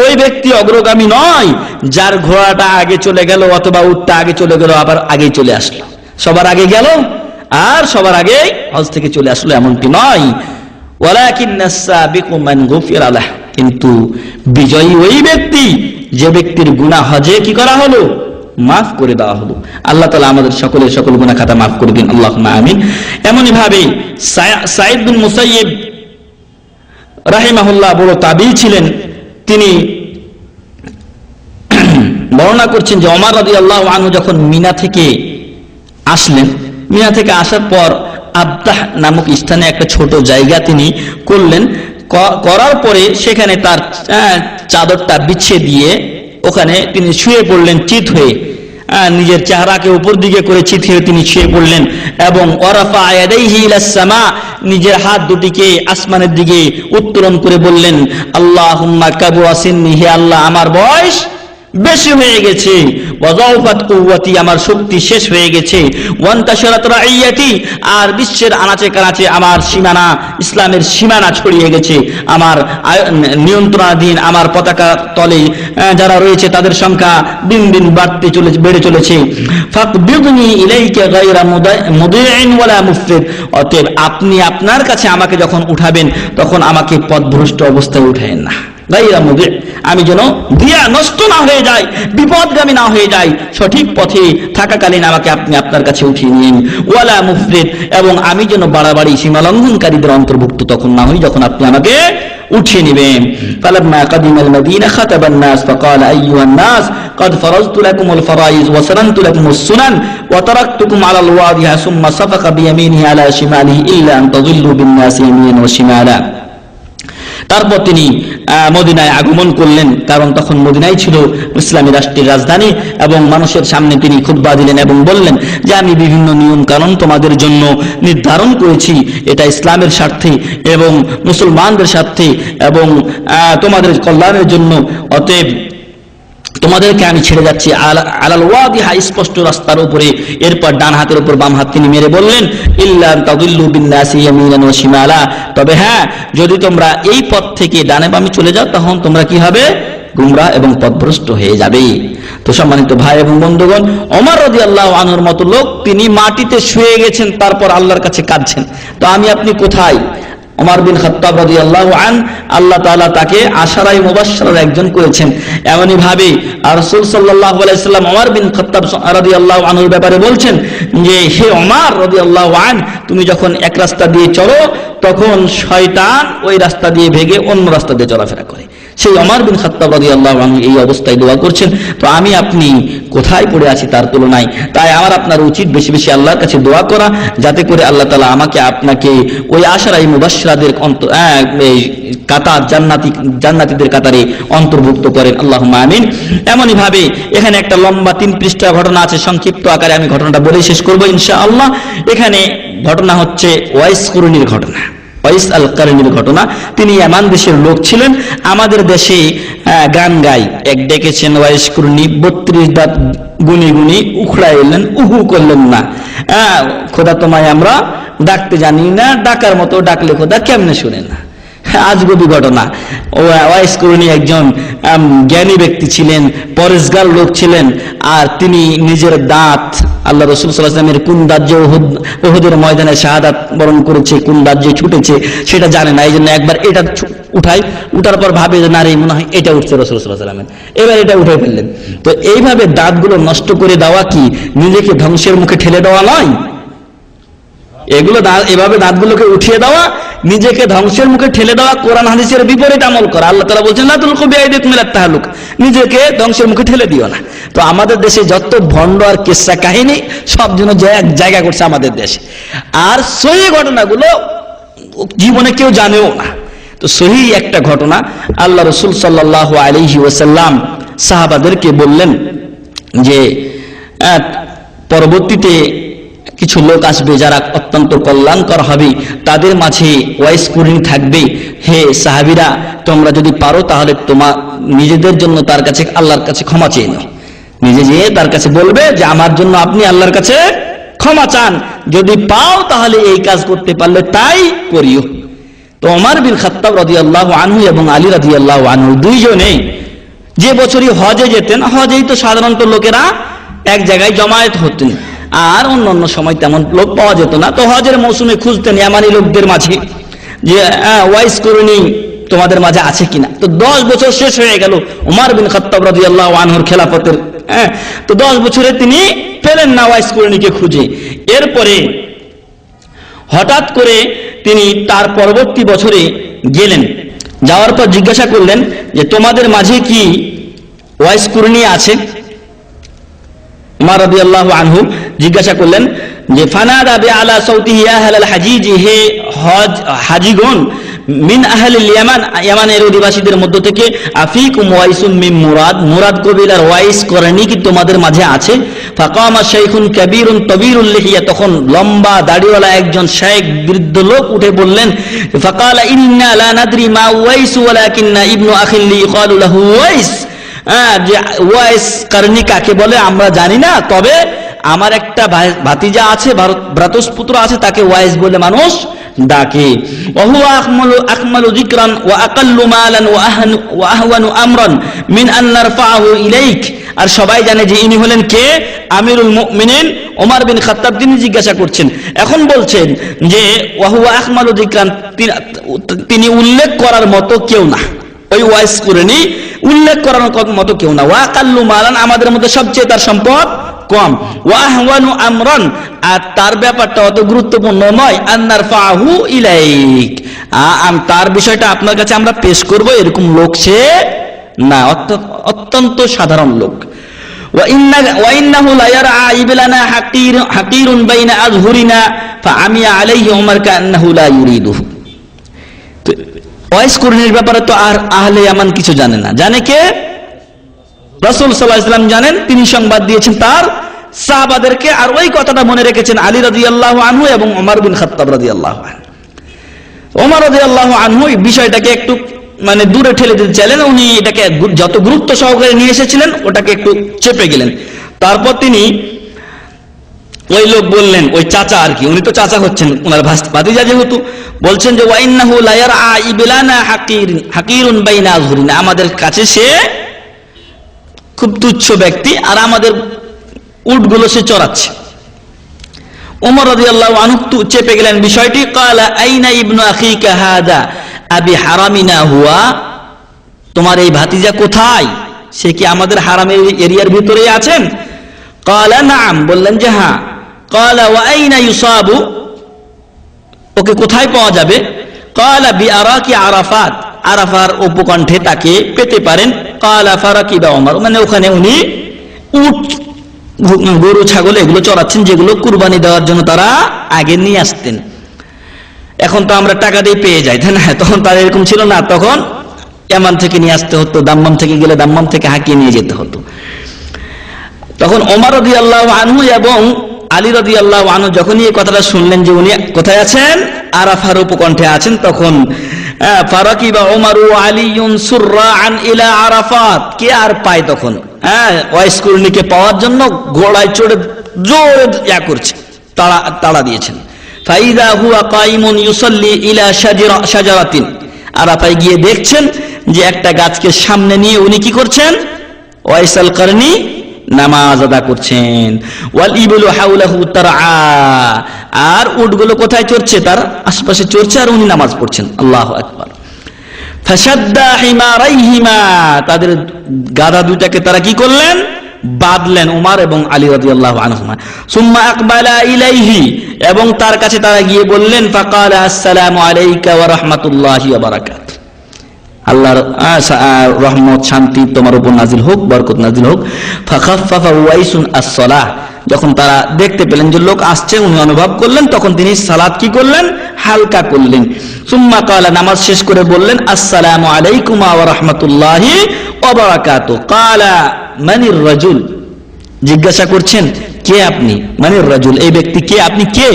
Speaker 2: ওই ব্যক্তি অগ্রগামী নয় যার ঘোড়াটা আগে চলে গেল অথবা উটটা আগে চলে গেল আবার আগেই চলে আসলো, সবার আগে গেল আর সবার আগে হজ থেকে চলে আসলো, এমনটি নয়। ওয়ালাকিন্নাস সাবিকু মান গুফিরা লাহ, কিন্তু বিজয়ী ওই ব্যক্তি যে ব্যক্তির গুনাহ হজে কি করা হলো? মাফ করে দেওয়া হলো। আল্লাহ তাআলা আমাদের সকলের সকল গুনাহ খাতা মাফ করে দিন, আল্লাহুম্মা আমিন। এমনই ভাবে সাঈদ বিন মুসাইয়্যিব রাহিমাহুল্লাহ বড় তাবী ছিলেন। তিনি বর্ণনা করছেন যে ওমর রাদিয়াল্লাহু আনহু যখন মিনা থেকে আসলেন, মিনা থেকে আসার পর আবদাহ নামক স্থানে একটা ছোট জায়গা তিনি করলেন। করার পরে সেখানে তার চাদরটা বিছিয়ে দিয়ে ওখানে তিনি শুয়ে পড়লেন চিত হয়ে, নিজের চেহারাকে উপর দিকে করে চিত হয়ে তিনি শুয়ে পড়লেন। এবং ওয়ারাফা ইয়াদাইহি ইলাস সামা, নিজের হাত দুটিকে আসমানের দিকে উত্তোলন করে বললেন, আল্লাহুম্মা কাবুরা সিন্নি, হে আল্লাহ আমার বয়স বেশি হয়ে গেছে, ওয়াযাউফাত কুওয়াতি, আমার শক্তি শেষ হয়ে গেছে, ওয়ান্তাশারাত রাইয়াতি, আর বিশ্বের আনাচে কানাচে আমার সীমানা, ইসলামের সীমানা ছড়িয়ে গেছে, আমার নিয়ন্ত্রণাধীন আমার পতাকা তলে যারা রয়েছে তাদের সংখ্যা দিন দিন বেড়ে চলেছে। ফাকবিদনি ইলাইকা গায়রা মুদিইন ওয়ালা মুফসিদ, অতএব আপনি আপনার কাছে আমাকে যখন উঠাবেন তখন আমাকে পথভ্রষ্ট অবস্থায় উঠায়েন না। আমি যেন দিয়া নষ্ট না হয়ে যাই, বিপদগামী না হয়ে যাই, সঠিক পথে থাকাকালীন আমাকে আপনি আপনার কাছে উঠিয়ে নিন। ওয়ালা মুফরিদ, এবং আমি যেন বাড়াবাড়ি সীমালঙ্ঘনকারীদের অন্তর্ভুক্ত তখন না হই যখন আপনি আমাকে উঠিয়ে নেবেন। ফালাম্মা কাদিমাল মাদিনা খাতাবান নাস ফাকালা আইয়ুহান নাস قد فرضت لكم الفرائض وسننت لكم السنن وتركتكم على الواضح ثم صفق بيمينه على شماله إلا أن تضلوا بالناس يمينا وشمالا। তারপর তিনি মদিনায় আগমন করলেন, কারণ তখন মদিনাই ছিল ইসলামী রাষ্ট্রের রাজধানী, এবং মানুষের সামনে তিনি খুতবা দিলেন এবং বললেন যে আমি বিভিন্ন নিয়ম কানুন তোমাদের জন্য নির্ধারণ করেছি, এটা ইসলামের স্বার্থে এবং মুসলমানদের স্বার্থে এবং তোমাদের কল্যাণের জন্য, অতএব তোমাদেরকে আমি ছেড়ে যাচ্ছি আলাল ওয়াদিহা, স্পষ্ট রাস্তার উপরে। এরপর ডান হাতের উপর বাম হাত তিনি মেরে বললেন, ইল্লা তাদিল্লু বিন্নাসি ইয়ামিনান ওয়া শিমালা, তবে হ্যাঁ যদি তোমরা এই পথ থেকে ডানে বামে চলে যাও তখন তোমরা কি হবে? গুমরাহ এবং পথভ্রষ্ট হয়ে যাবে। তো সম্মানিত ভাই এবং বন্ধুগণ, ওমর রাদিয়াল্লাহু আনহুর মতো লোক তিনি মাটিতে শুয়ে গেছেন, তারপর আল্লাহর কাছে কাঁদছেন। তো আমি আপনি কোথায়? ওমর বিন খাত্তাব রাদিয়াল্লাহু আন, আল্লাহ তাআলা তাকে আশারায়ে মুবাশশারার একজন করেছেন। এমনই ভাবে রাসূল সাল্লাল্লাহু আলাইহি সাল্লাম ওমর বিন খাত্তাব রাদিয়াল্লাহু আনহুর ব্যাপারে বলছেন যে, হে ওমর রাদিয়াল্লাহু আন, তুমি যখন এক রাস্তা দিয়ে চলো তখন শয়তান ওই রাস্তা দিয়ে ভেগে অন্য রাস্তা দিয়ে চলাফেরা করে। সেই ওমর বিন খাত্তাব রাদিয়াল্লাহু আনহু এই অবস্থায় দোয়া করছেন। তো আমি আপনি কোথায় পড়ে আছি তার তুলনায়? তাই আমার আপনার উচিত বেশি বেশি আল্লাহর কাছে দোয়া করা, যাতে করে আল্লাহ তাআলা আমাকে আপনাকে ওই আশারায়ে মুবাশশিরাদের কাতার, জান্নাতীদের কাতারে অন্তর্ভুক্ত করেন, আল্লাহুম্মা আমিন। এমনই ভাবে এখানে একটা লম্বা 3 পৃষ্ঠা ঘটনা আছে, সংক্ষিপ্ত আকারে আমি ঘটনাটা বলে শেষ করব ইনশাআল্লাহ। এখানে ঘটনা হচ্ছে ওয়াইস কুরনির ঘটনা, ওয়াইস আল কারনির ঘটনা। তিনি ইয়ামান দেশের লোক ছিলেন। আমাদের দেশে গান গাই, এক ডেকেছেন ওয়াইস কুরনি, 32 দাঁত গুনি গুনি উখড়াইলেন, উহু করলেন না। খোদা তোমায় আমরা ডাকতে জানি না, ডাকার মতো ডাকলে খোদা কেমনে শুনে না। আজগবি ঘটনা। ওয়াইস কুরনি একজন জ্ঞানী ব্যক্তি ছিলেন, পরেশগার লোক ছিলেন। আর তিনি নিজের দাঁত, আল্লাহ রাসূল সাল্লাল্লাহু আলাইহি ওয়াসাল্লামের কোন রাজ্যে উহুদের ময়দানে শাহাদাত বরণ করেছে, কোন রাজ্যে ছুটেছে সেটা জানে না। এই জন্য একবার এটা উঠার পর ভাবে যে না রে, মনে হয় এটা উঠছে রাসূল সাল্লাল্লাহু আলাইহি ওয়াসাল্লামের, এবার এটা উঠে ফেললেন। তো এইভাবে দাঁতগুলো নষ্ট করে দেওয়া কি নিজেকে ধ্বংসের মুখে ঠেলে দেওয়া নয়? এগুলো এভাবে দাঁতগুলোকে উঠিয়ে দেওয়া, নিজেকে ধ্বংসের মুখে ঠেলে দেওয়া, কোরআন হাদিসের বিপরীত আমল করা। আল্লাহ তাআলা বলছেন লা তুলকু বিআইদিকুম ইলা তাহলুক, নিজেকে ধ্বংসের মুখে ঠেলে দিও না। তো আমাদের দেশে যত ভণ্ড আর কিসসা কাহিনী সব যেন এক জায়গা করছে আমাদের দেশে। আর সহিহ ঘটনাগুলো জীবনে কেউ জানেও না। তো সহিহ একটা ঘটনা, আল্লাহ রাসূল সাল্লাল্লাহু আলাইহি ওয়াসাল্লাম সাহাবাদেরকে বললেন যে পরবর্তীতে কিছু লোক আসবে যারা অত্যন্ত কল্যাণকর হবে, তাদের মাঝে ওয়াইস কুরনি থাকবে। হে সাহাবীরা, তোমরা যদি পারো তাহলে তোমার নিজেদের জন্য তার কাছে, আল্লাহর কাছে ক্ষমা চেয়ে নাও। নিজে যেয়ে তার কাছে বলবে যে আমার জন্য আপনি আল্লাহর কাছে ক্ষমা চান, যদি পাও তাহলে এই কাজ করতে পারলে তাই করিও। তো ওমর বিন খাত্তাব রাদিয়াল্লাহু আনহু এবং আলী রাদিয়াল্লাহু আনহু দুইজনে যে বছরই হজে যেতেন, হজেই তো সাধারণত লোকেরা এক জায়গায় জমায়েত হতেন, আর অন্য সময় তেমন লোক পাওয়া যেত না। তো হজের মৌসুমে খুঁজতেন ইয়ামানি লোকদের মাঝে যে ওয়াইস কুরনি তোমাদের মাঝে আছে কিনা। তো 10 বছর শেষ হয়ে গেল ওমর বিন খাত্তাব রাদিয়াল্লাহু আনহুর খেলাফতের। তো 10 বছরে তিনি পেলেন না ওয়াইস কুরনিকে খুঁজে। এরপরে হঠাৎ করে তিনি তার পরবর্তী বছরে গেলেন, যাওয়ার পর জিজ্ঞাসা করলেন যে তোমাদের মাঝে কি ওয়াইস কুরনি আছে? ওমর রাদিয়াল্লাহু আনহু জিজ্ঞাসা করলেন যে ফানাদা বিআলা সাউতিহি ইয়া আহলাল হাজিজ, হে হাজিগণ, মিন আহলিল ইয়ামান, ইয়ামানের অধিবাসীদের মধ্য থেকে, আফিকুম ওয়াইসুম মিন মুরাদ, মুরাদ কবিলার ওয়াইস কুরনি কি তোমাদের মাঝে আছে? ফাকামা শাইখুন কাবীরুন তাবীরুল লিহিয়া, তখন লম্বা দাড়িওয়ালা একজন শাইখ বৃদ্ধ লোক উঠে বললেন, ফাকালা ইন্না লা নাদরি মা ওয়াইস ওয়ালাকিন্না ইবনু আখিল লি ক্বালু লাহু ওয়াইস, যে ওয়াইস কারনি কাকে বলে আমরা জানি না, তবে আমার একটা ভাতিজা আছে, ভ্রাতুষ্পুত্র আছে, তাকে ওয়াইস বলে মানুষ ডাকে। ওয়া আকমালু যিকরান ওয়া আকাল্লু মালান ওয়া আহওয়ানু আমরান মিন আন নারফাহু ইলাইক, আর সবাই জানে যে ইনি হলেন কে? আমিরুল মুমিনিন ওমর বিন খাত্তাব। তিনি জিজ্ঞাসা করছেন, এখন বলছেন যে ওয়া হুয়া আকমালু যিকরান, তিনি উল্লেখ করার মতো কেউ না, ওই ওয়াইস কুরনি উল্লেখ করার মতো কেউ না। ওয়া আকাল্লু মালান, আমাদের মধ্যে সবচেয়ে তার সম্পদ কম। ওয়া আহওয়ানু আমরান, আর তার ব্যাপারটা অত গুরুত্বপূর্ণ নয়। আন্নার ফাহু ইলাইক, তার বিষয়টা আপনার কাছে আমরা পেশ করব, এরকম লোক সে না, অত্যন্ত সাধারণ লোক। ওয়া ইন্নাহু লা ইয়ারআ ইবলানা হাকিরুন বাইনা আযহুরিনা ফাআমিয়া আলাইহি উমর কান্নাহু লা ইউরিদুহু। ওয়াইস কুরনির ব্যাপারে তো আর আহলে ইয়ামান কিছু জানে না, জানে কে? রাসূল সাল্লাল্লাহু আলাইহি ওয়াসাল্লাম জানেন, তিনি সংবাদ দিয়েছেন তার সাহাবাদেরকে, আর ওই কথাটা মনে রেখেছেন আলী রাদিয়াল্লাহু আনহু এবং ওমর বিন খাত্তাব রাদিয়াল্লাহু আনহু। ওমর রাদিয়াল্লাহু আনহু এই বিষয়টাকে একটু দূরে ঠেলে দিতে চাইলেন, উনি এটাকে যত গুরুত্ব সহকারে নিয়ে এসেছিলেন ওটাকে একটু চেপে গেলেন। তারপর তিনি ওই লোক বললেন, ওই চাচা আর কি, উনি তো চাচা হচ্ছেন ওনার ভাতিজা যেহেতু, বলছেন যে ওয়া ইন্নাহু লা ইয়ারআ ইবলানা হাকিরুন বাইনা আযহুরিনা, আমাদের কাছে সে খুব তুচ্ছ ব্যক্তি, আর আমাদের উটগুলো সে চড়াচ্ছে। ওমর রাদিয়াল্লাহু আনহু চেপে গেলেন বিষয়টি। ক্বালা আইনা ইবনু আখিকা হাদা আবি হারামিনা হুয়া, তোমার এই ভাতিজা কোথায়? সে কি আমাদের হারামের এরিয়ার ভিতরেই আছেন? ক্বালা নাম, বললেন যে হ্যাঁ। ক্বালা ওয়া আইনা ইউসাবু, ওকে কোথায় পাওয়া যাবে? ক্বালা বিআরাকি আরাফাত, আরাফার উপকণ্ঠে তাকে পেতে পারেন। ক্বালা ফারাকিবা ওমর, মানে ওখানে উনি উট গরু ছাগল এগুলো চড়াচ্ছেন, যেগুলো কুরবানি দেওয়ার জন্য তারা আগে নিয়ে আসতেন। এখন তো আমরা টাকা দিয়ে পেয়ে যাই, তাই না? তখন তার এরকম ছিল না, তখন ইয়ামান থেকে নিয়ে আসতে হতো, দাম্মাম থেকে গেলে দাম্মাম থেকে হাঁকিয়ে নিয়ে যেতে হতো। তখন ওমর রাদিয়াল্লাহু আনহু এবং আলী রাদিয়াল্লাহু আনহু যখনই এই কথাটা শুনলেন যে উনি কোথায় আছেন, আরাফার উপকণ্ঠে আছেন, তখন ফারাকিবা ওমর ওয়া আলীউন সুররাআন ইলা আরাফাত, কে আর পায় তখন ওয়াইস কুরনিকে পাওয়ার জন্য ঘোড়ায় চড়ে জোরে করছে, তাড়া দিয়েছেন। ফাইদা হুয়া কাইমুন ইউসাল্লি ইলা শাজারাতিন, আরাফায় গিয়ে দেখছেন যে একটা গাছকে সামনে নিয়ে উনি কি করছেন? ওয়াইস আল কারনি নামাজ আদা করছেন। ওয়াল ইবলু হাওলাহু তারআ, আর উটগুলো কোথায় চড়ছে? তার আশপাশে চড়ছে, আর উনি নামাজ পড়ছেন। আল্লাহু আকবার। ফাশাদ্দা হিমারাইহিমা, তাদের গাধা দুইটাকে তারা কি করলেন? বাঁধলেন, ওমর এবং আলী রাদিয়াল্লাহু আনহুমা। সুম্মা আকবালা ইলাইহি, এবং তার কাছে তারা গিয়ে বললেন ফাকালা আসসালামু আলাইকা ওয়া রাহমাতুল্লাহি ওয়া বারাকাতুহু, আল্লাহর রহমত শান্তি তোমার উপর নাজিল হোক, বরকত নাজিল হোক। ফাখাফফা ওয়াইসুন আস-সালাহ, যখন তারা দেখতে পেলেন যে লোক আসছে, উনি অনুভব করলেন, তখন তিনি সালাত কি করলেন? হালকা করলেন। সুম্মা ক্বালা, নামাজ শেষ করে বললেন আসসালামু আলাইকুম ওয়া রাহমাতুল্লাহি ওয়া বারাকাতুহু। ক্বালা মানির রাজুল, জিজ্ঞাসা করছেন কে আপনি? মানির রাজুল, এই ব্যক্তি কে, আপনি কে?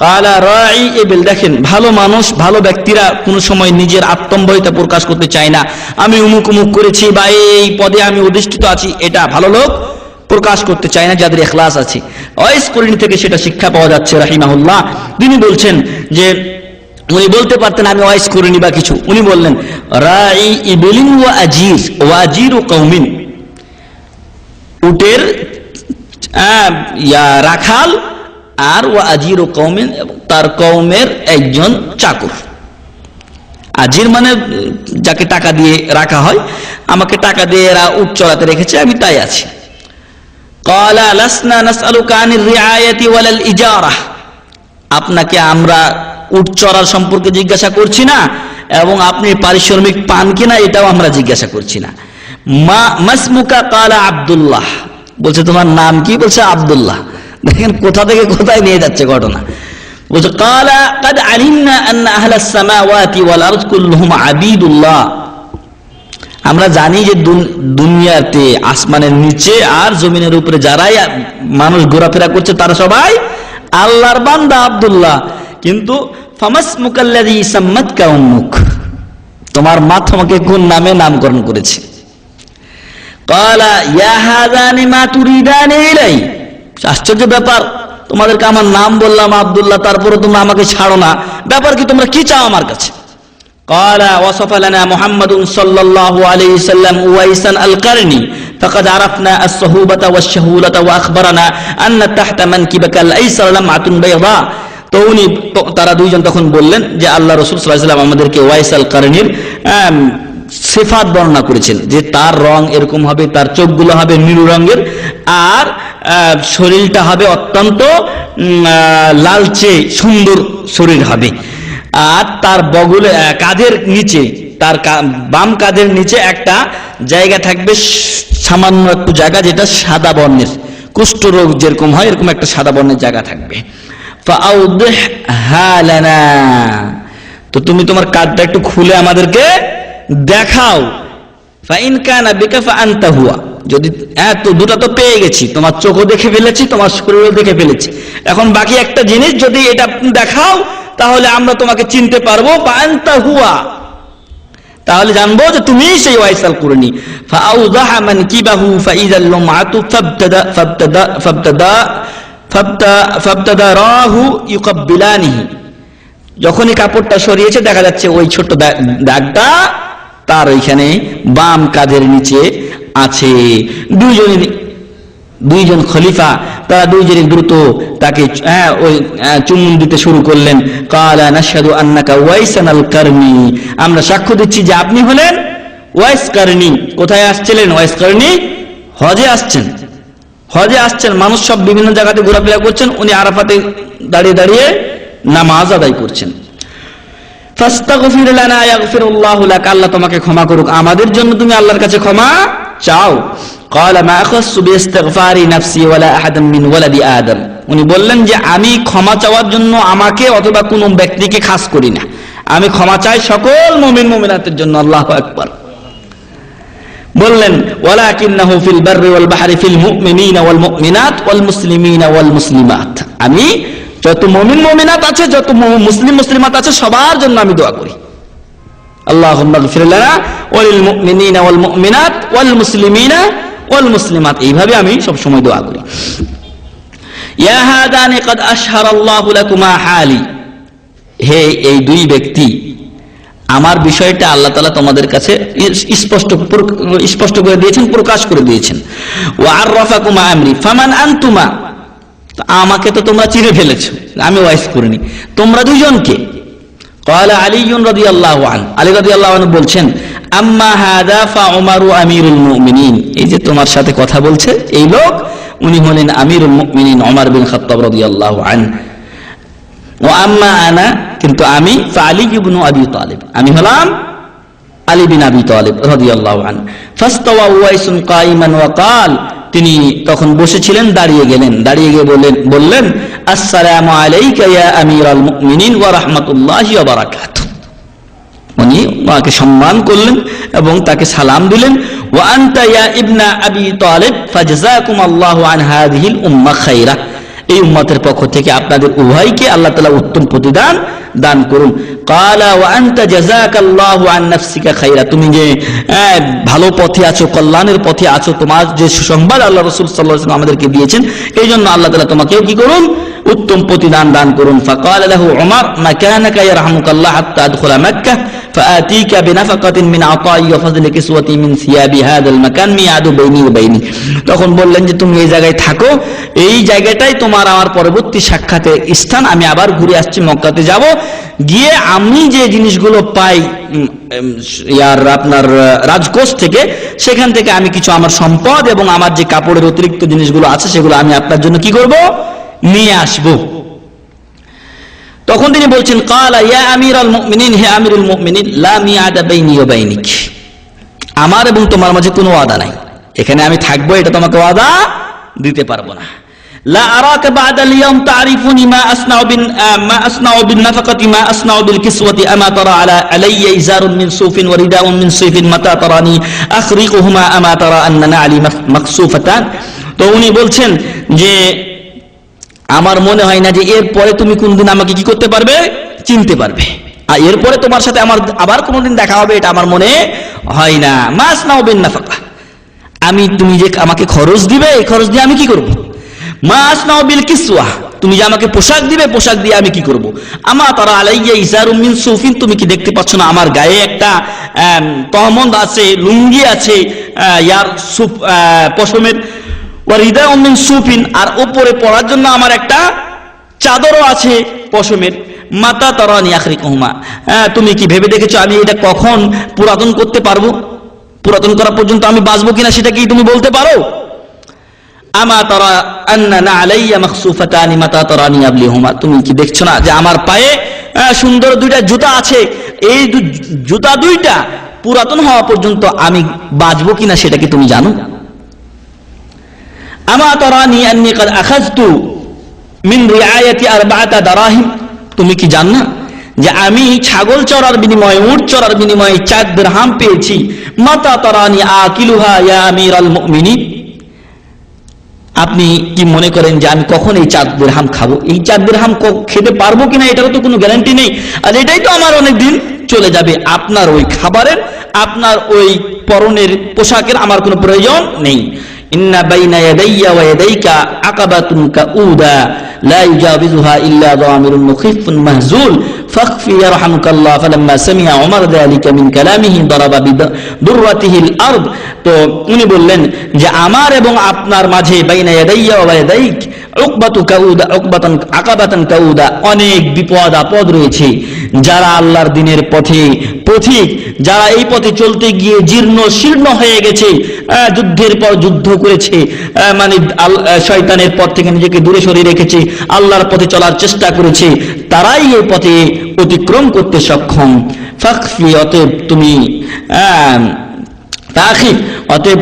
Speaker 2: ক্বালা রাঈ ইবিল, দেখেন ভালো মানুষ, ভালো ব্যক্তিরা কোনো সময় নিজের আত্মম্বরিতা প্রকাশ করতে চায় না। আমি উমুক উমুক করেছি বা এই পদে আমি অধিষ্ঠিত আছি, এটা ভালো লোক প্রকাশ করতে চায় না, যাদের ইখলাস আছে। ওয়াইস কুরনি থেকে সেটা শিক্ষা পাওয়া যাচ্ছে রাহিমাহুল্লাহ। তিনি বলছেন যে উনি বলতে পারতেন আমি ওয়াইস কুরনি বা কিছু, উনি বললেন রাঈ ইবিলিন ওয়া আজির ওয়া আজিরু কওমিন, উটের রাখাল, আর ওয়া আজিরু কওমিন, এবং তার কওমের একজন চাকর। আজির মানে যাকে টাকা দিয়ে রাখা হয়, আমাকে টাকা দিয়ে এরা উট চড়াতে রেখেছে, আমি তাই আছি। ক্বালা লাসনা নাসআলুকা আনির রিআয়াতি ওয়ালাল ইজারা, আপনাকে আমরা উট চড়ার সম্পর্কে জিজ্ঞাসা করছি না, এবং আপনি পারিশ্রমিক পান কিনা এটাও আমরা জিজ্ঞাসা করছি না। মাসমুকা? ক্বালা আব্দুল্লাহ, বলছে তোমার নাম কি? বলছে আব্দুল্লাহ। দেখেন কোথা থেকে কোথায় নিয়ে যাচ্ছে ঘটনা। বলছে ক্বালা কাদ আলিমনা আন্না আহলাস সামাওয়াতি ওয়াল আরদ কুল্লুহুম আবিদুল্লাহ, আমরা জানি যে দুনিয়াতে আসমানের নিচে আর জমিনের উপরে যারাই মানুষ ঘোরাফেরা করছে তারা সবাই আল্লাহর বান্দা আব্দুল্লাহ। কিন্তু ফামাসমুকাল্লাযী সাম্মাতকা উম্মুক, তোমার মা তোমাকে কোন নামে নামকরণ করেছে? ক্বালা ইয়া হাযানি মা তুরিদানি ইলাই, আশ্চর্য ব্যাপার, তোমাদেরকে আমার নাম বললাম আব্দুল্লাহ, তারপরে তোমরা আমাকে ছাড়ো না, ব্যাপার কি, তোমরা কি চাও আমার কাছে? ক্বালা ওয়াসাফা লানা মুহাম্মাদুন সাল্লাল্লাহু আলাইহি সাল্লাম উওয়াইসান আল কারনি ফাকাদ আরাফনা আস-সুহুবাতা ওয়াশ-শাহুলাতা ওয়া আখবারানা আন্না তাহতা মানকিবাকা আল-আইসার লামআতুন বাইদা। তো উনি, তারা দুইজন তখন বললেন যে আল্লাহ রাসূল সাল্লাল্লাহু আলাইহি ওয়াসাল্লাম আমাদেরকে ওয়াইস আল কারনির সিফাত বর্ণনা করেছেন, যে তার রং এরকম হবে, তার চোখগুলো হবে নীল রঙের, আর শরীরটা হবে অত্যন্ত লালচে সুন্দর শরীর হবে, আর তার বগলে কাঁধের নিচে, তার বাম কাঁধের নিচে একটা জায়গা থাকবে, সামান্য একটু জায়গা, যেটা সাদা বর্ণের, কুষ্ঠ রোগ যেরকম হয় এরকম একটা সাদা বর্ণের জায়গা থাকবে। ফাআউদিহহা লানা, তো তুমি তোমার কাঁধটা একটু খুলে আমাদেরকে দেখাও। ফাইন কানা বিকা ফাআনতা হুয়া, যদি তো দুটো তো পেয়ে গেছি, তোমার চোখও দেখে ফেলেছি, তোমার শরীরও দেখে ফেলেছি, এখন বাকি একটা জিনিস যদি এটা দেখাও তাহলে আমরা তোমাকে চিনতে পারবো। ফাআনতা হুয়া, তাহলে জানবো যে তুমি সেই ওয়াইস আল কুরনি। ফাআউযাহা মানকিবাহু ফাইযাল লুমআতু ফাবতাদারাহু ইউকাব্বিলানিহি, যখনই কাপড়টা সরিয়েছে দেখা যাচ্ছে ওই ছোট্ট দাগটা তার ওইখানে বাম কাঁধের নিচে আছে। দুইজন খলিফা, তারা দুইজনই দ্রুত তাকে ওই চুম্বন দিতে শুরু করলেন। ক্বালা নাশহাদু আন্নাকা ওয়াইসান আল কারনি, আমরা সাক্ষ্য দিচ্ছি যে আপনি হলেন ওয়াইস কারনি। কোথায় আসছিলেন ওয়াইস কারনি? হজে আসছেন। হজে আসছেন, মানুষ সব বিভিন্ন জায়গাতে ঘোরাফেরা করছেন, উনি আরাফাতে দাঁড়িয়ে দাঁড়িয়ে নামাজ আদায় করছেন। ফাস্তাগফির লানা ইয়াগফিরুল্লাহু লাক, আল্লাহ তোমাকে ক্ষমা করুক, আমাদের জন্য তুমি আল্লাহর কাছে ক্ষমা চাও। ক্বালা মা আখাসু বিইস্তিগফারি নাফসি ওয়ালা আহাদাম মিন ওয়ালাদি আদম, উনি বললেন যে আমি ক্ষমা চাওয়ার জন্য আমাকে অথবা কোনো ব্যক্তিকে খাস করি না, আমি ক্ষমা চাই সকল মুমিন মুমিনাতের জন্য। আল্লাহু আকবার। বললেন ওয়ালাকিন্নাহু ফিল বাররি ওয়াল বাহরি ফিল মুমিনিনা ওয়াল মুমিনাত ওয়াল মুসলিমিনা ওয়াল মুসলিমাত, আমি যত মুমিন মুমিনাত আছে, যত মুসলিম মুসলিমাত আছে, সবার জন্য আমি দোয়া করি। আল্লাহুম্মা গফির লানা ওয়া লিল মুমিনিনা ওয়াল মুমিনাত ওয়াল মুসলিমিনা ওয়াল মুসলিমাত, এইভাবে আমি সব সময় দোয়া করি। ইয়া হাদানি ক্বাদ আশহারাল্লাহু লাকুমা হালি, হে এই দুই ব্যক্তি, আমার বিষয়টা আল্লাহ তাআলা তোমাদের কাছে স্পষ্ট করে দিয়েছেন, প্রকাশ করে দিয়েছেন। ওয়া আররাফাকুমা আমরি ফামান আনতুমা, আমাকে তো তোমরা চিনে ফেলেছো, আমি ওয়াইস করিনি, তোমরা দুইজনকে। ক্বালা আলীউন রাদিয়াল্লাহু আনহু, আলী রাদিয়াল্লাহু আনহু বলছেন আম্মা হাদা ফা উমারু আমিরুল মুমিনিন, এই যে তোমার সাথে কথা বলছে এই লোক, উনি হলেন আমিরুল মুমিনিন ওমর বিন খাত্তাব রাদিয়াল্লাহু আনহু। ওয়া আম্মা আনা, কিন্তু আমি আলী ইবনে আবি তালিব, আমি হলাম আলী বিন আবি তালিব রাদিয়াল্লাহু আনহু। ফাস্তাওয়া ওয়াইসুন কাইমান ওয়া ক্বাল, তিনি তখন বসেছিলেন, দাঁড়িয়ে গেলেন, দাঁড়িয়ে গিয়ে বললেন আসসালামু আলাইকা ইয়া আমিরাল মুমিনিন ওয়া রাহমাতুল্লাহি ওয়া বারাকাতুহু, উনি মাকে সম্মান করলেন এবং তাকে সালাম দিলেন। ওয়া আনতা ইয়া ইবনা আবি তালিব ফাজাযাকুমুল্লাহু আন হাযিহিল উম্মাহ খায়রা, এই উম্মতের পক্ষ থেকে আপনাদের উভয়কে আল্লাহ তাআলা উত্তম প্রতিদান দান করুন। ক্বালা ওয়া আনতা জাযাকাল্লাহু আন নাফসিকা খায়রা, তুমি যে ভালো পথে আছো, কল্যাণের পথে আছো, তোমার যে সুসংবাদ আল্লাহ রাসূল সাল্লাল্লাহু আলাইহি ওয়াসাল্লাম আমাদেরকে দিয়েছেন, এই জন্য আল্লাহ তাআলা তোমাকেও কি করুন, উত্তম প্রতিদান দান করুন। ফাকালা লাহু উমর মাকানাকা ইয়ারহামুকাল্লাহ হাত্তা আদখুলা মক্কা ফাআতিকা বিনাফাকাতিন মিন আতাই ওয়া ফাযলি কিসওয়াতি মিন সিয়াবি হাযাল মাকান মিয়াদু বাইনি ওয়া বাইনি, তখন বললেন যে তুমি এই জায়গায় থাকো, এই জায়গাটাই তোমার আমার পরবর্তী সাক্ষাতের স্থান, আমি আবার ঘুরে আসছি, মক্কাতে যাব, গিয়ে আমি যে জিনিসগুলো পাই আপনার রাজকোষ থেকে, সেখান থেকে আমি কিছু আমার সম্পদ এবং আমার যে কাপড়ের অতিরিক্ত জিনিসগুলো আছে সেগুলো আমি আপনার জন্য কি করব, নিয়ে আসব। তখন তিনি বলছেন ক্বালা ইয়া আমিরাল মুমিনিন, হে আমিরুল মুমিনিন, লা মিআদা বাইনি ওয়া বাইনিক, আমার এবং তোমার মাঝে কোনো ওয়াদা নাই, এখানে আমি থাকবো এটা তোমাকে ওয়াদা দিতে পারবো না। লা আরাকা বা'দাল ইয়াউম তা'রিফুনি মা আসনাউ বিন নাফাকাতি মা আসনাউ বিল কিসওয়াতি আমা তারা আলাইয়া ইজারুন মিন সুফিন ওয়া রিদাউন মিন সুফিন মাতা তারানি আখরিকুহুমা আমা তারা আন্নানা আলি মাকসুফাতান। তো উনি বলছেন যে আমার মনে হয় না যে এরপরে তুমি কোনদিন আমাকে কি করতে পারবে, চিনতে পারবে, আর এরপরে তোমার সাথে আমার আবার কোনোদিন দেখা হবে এটা আমার মনে হয় না। মা আসনাউ বিন নাফাকা, আমি তুমি যে আমাকে খরচ দিবে, এই খরচ দিয়ে আমি কি করব। মা আসনাউ বিল কিসওয়া, তুমি যে আমাকে পোশাক দিবে, পোশাক দিয়ে আমি কি করব। আমা তারা আলাইয়া ইজারুম মিন সুফিন, তুমি কি দেখতে পাচ্ছ না আমার গায়ে একটা তহমদ আছে, লুঙ্গি আছে, ইয়ার পশমের, ওয়া রিদাউম মিন সুফিন, আর উপরে পরার জন্য আমার একটা চাদরও আছে পশমের। মাতা তারানি আখরিকুহুমা, তুমি কি ভেবে দেখেছো আমি এটা কখন পুরাতন করতে পারবো, পুরাতন করা পর্যন্ত আমি বাঁচবো কিনা সেটা কি তুমি বলতে পারো। আমা তারা আন্নানা আলাইয়া মাকসুফাতানি মাতা তারানি আবলিহুমা, তুমি কি দেখছো না যে আমার পায়ে সুন্দর দুইটা জুতা আছে, এই জুতা দুইটা পুরাতন হওয়া পর্যন্ত আমি বাঁচবো কিনা সেটা কি তুমি জানো। আমা তারানি আন্নী ক্বাদ আখাযতু মিন রিআয়াতি আরবাআতা দারাহিম, তুমি কি জানো না যে আমি ছাগল চড়ার বিনিময়ে, উট চড়ার বিনিময়ে 4 দিরহাম পেয়েছি। মাতা তারানি আকিলুহা ইয়া আমিরাল মুমিনিন, আপনি কি মনে করেন যে আমি কখন এই 4 দিরহাম খাবো, এই 4 দিরহাম খেতে পারবো কিনা এটারও তো কোনো গ্যারান্টি নেই, আর এটাই তো আমার অনেক দিন চলে যাবে। আপনার ওই খাবারের, আপনার ওই পরনের পোশাকের আমার কোনো প্রয়োজন নেই। ইন্না বাইনা ইয়াদাইয়া ওয়া ইয়াদাইকা আকাবাতুন কাউদা লা ইউজাবিজুহা ইল্লা যামিরুন মুখিফুন মাহজুল ফাকফি ইয়ারহামুকাল্লাহ ফালাম্মা সামিআ উমর যালিকা মিন কালামিহি দারাবা বিদুররাতিহিল আরদ। তো উনি বললেন যে আমার এবং আপনার মাঝে বাইনা ইয়াদাইয়া ওয়া ইয়াদাইক উকবাতান আকাবাতান কাউদা, অনেক বিপদ আপদ রয়েছে। যারা আল্লাহর দিনের পথিক, যারা এই পথে চলতে গিয়ে জীর্ণ শীর্ণ হয়ে গেছে, যুদ্ধের পর যুদ্ধ করেছে, মানে শয়তানের পথ থেকে নিজেকে দূরে সরিয়ে রেখেছে, আল্লাহর পথে চলার চেষ্টা করেছে, তারাই এই পথে অতিক্রম করতে সক্ষম। ফাকফি, অতএব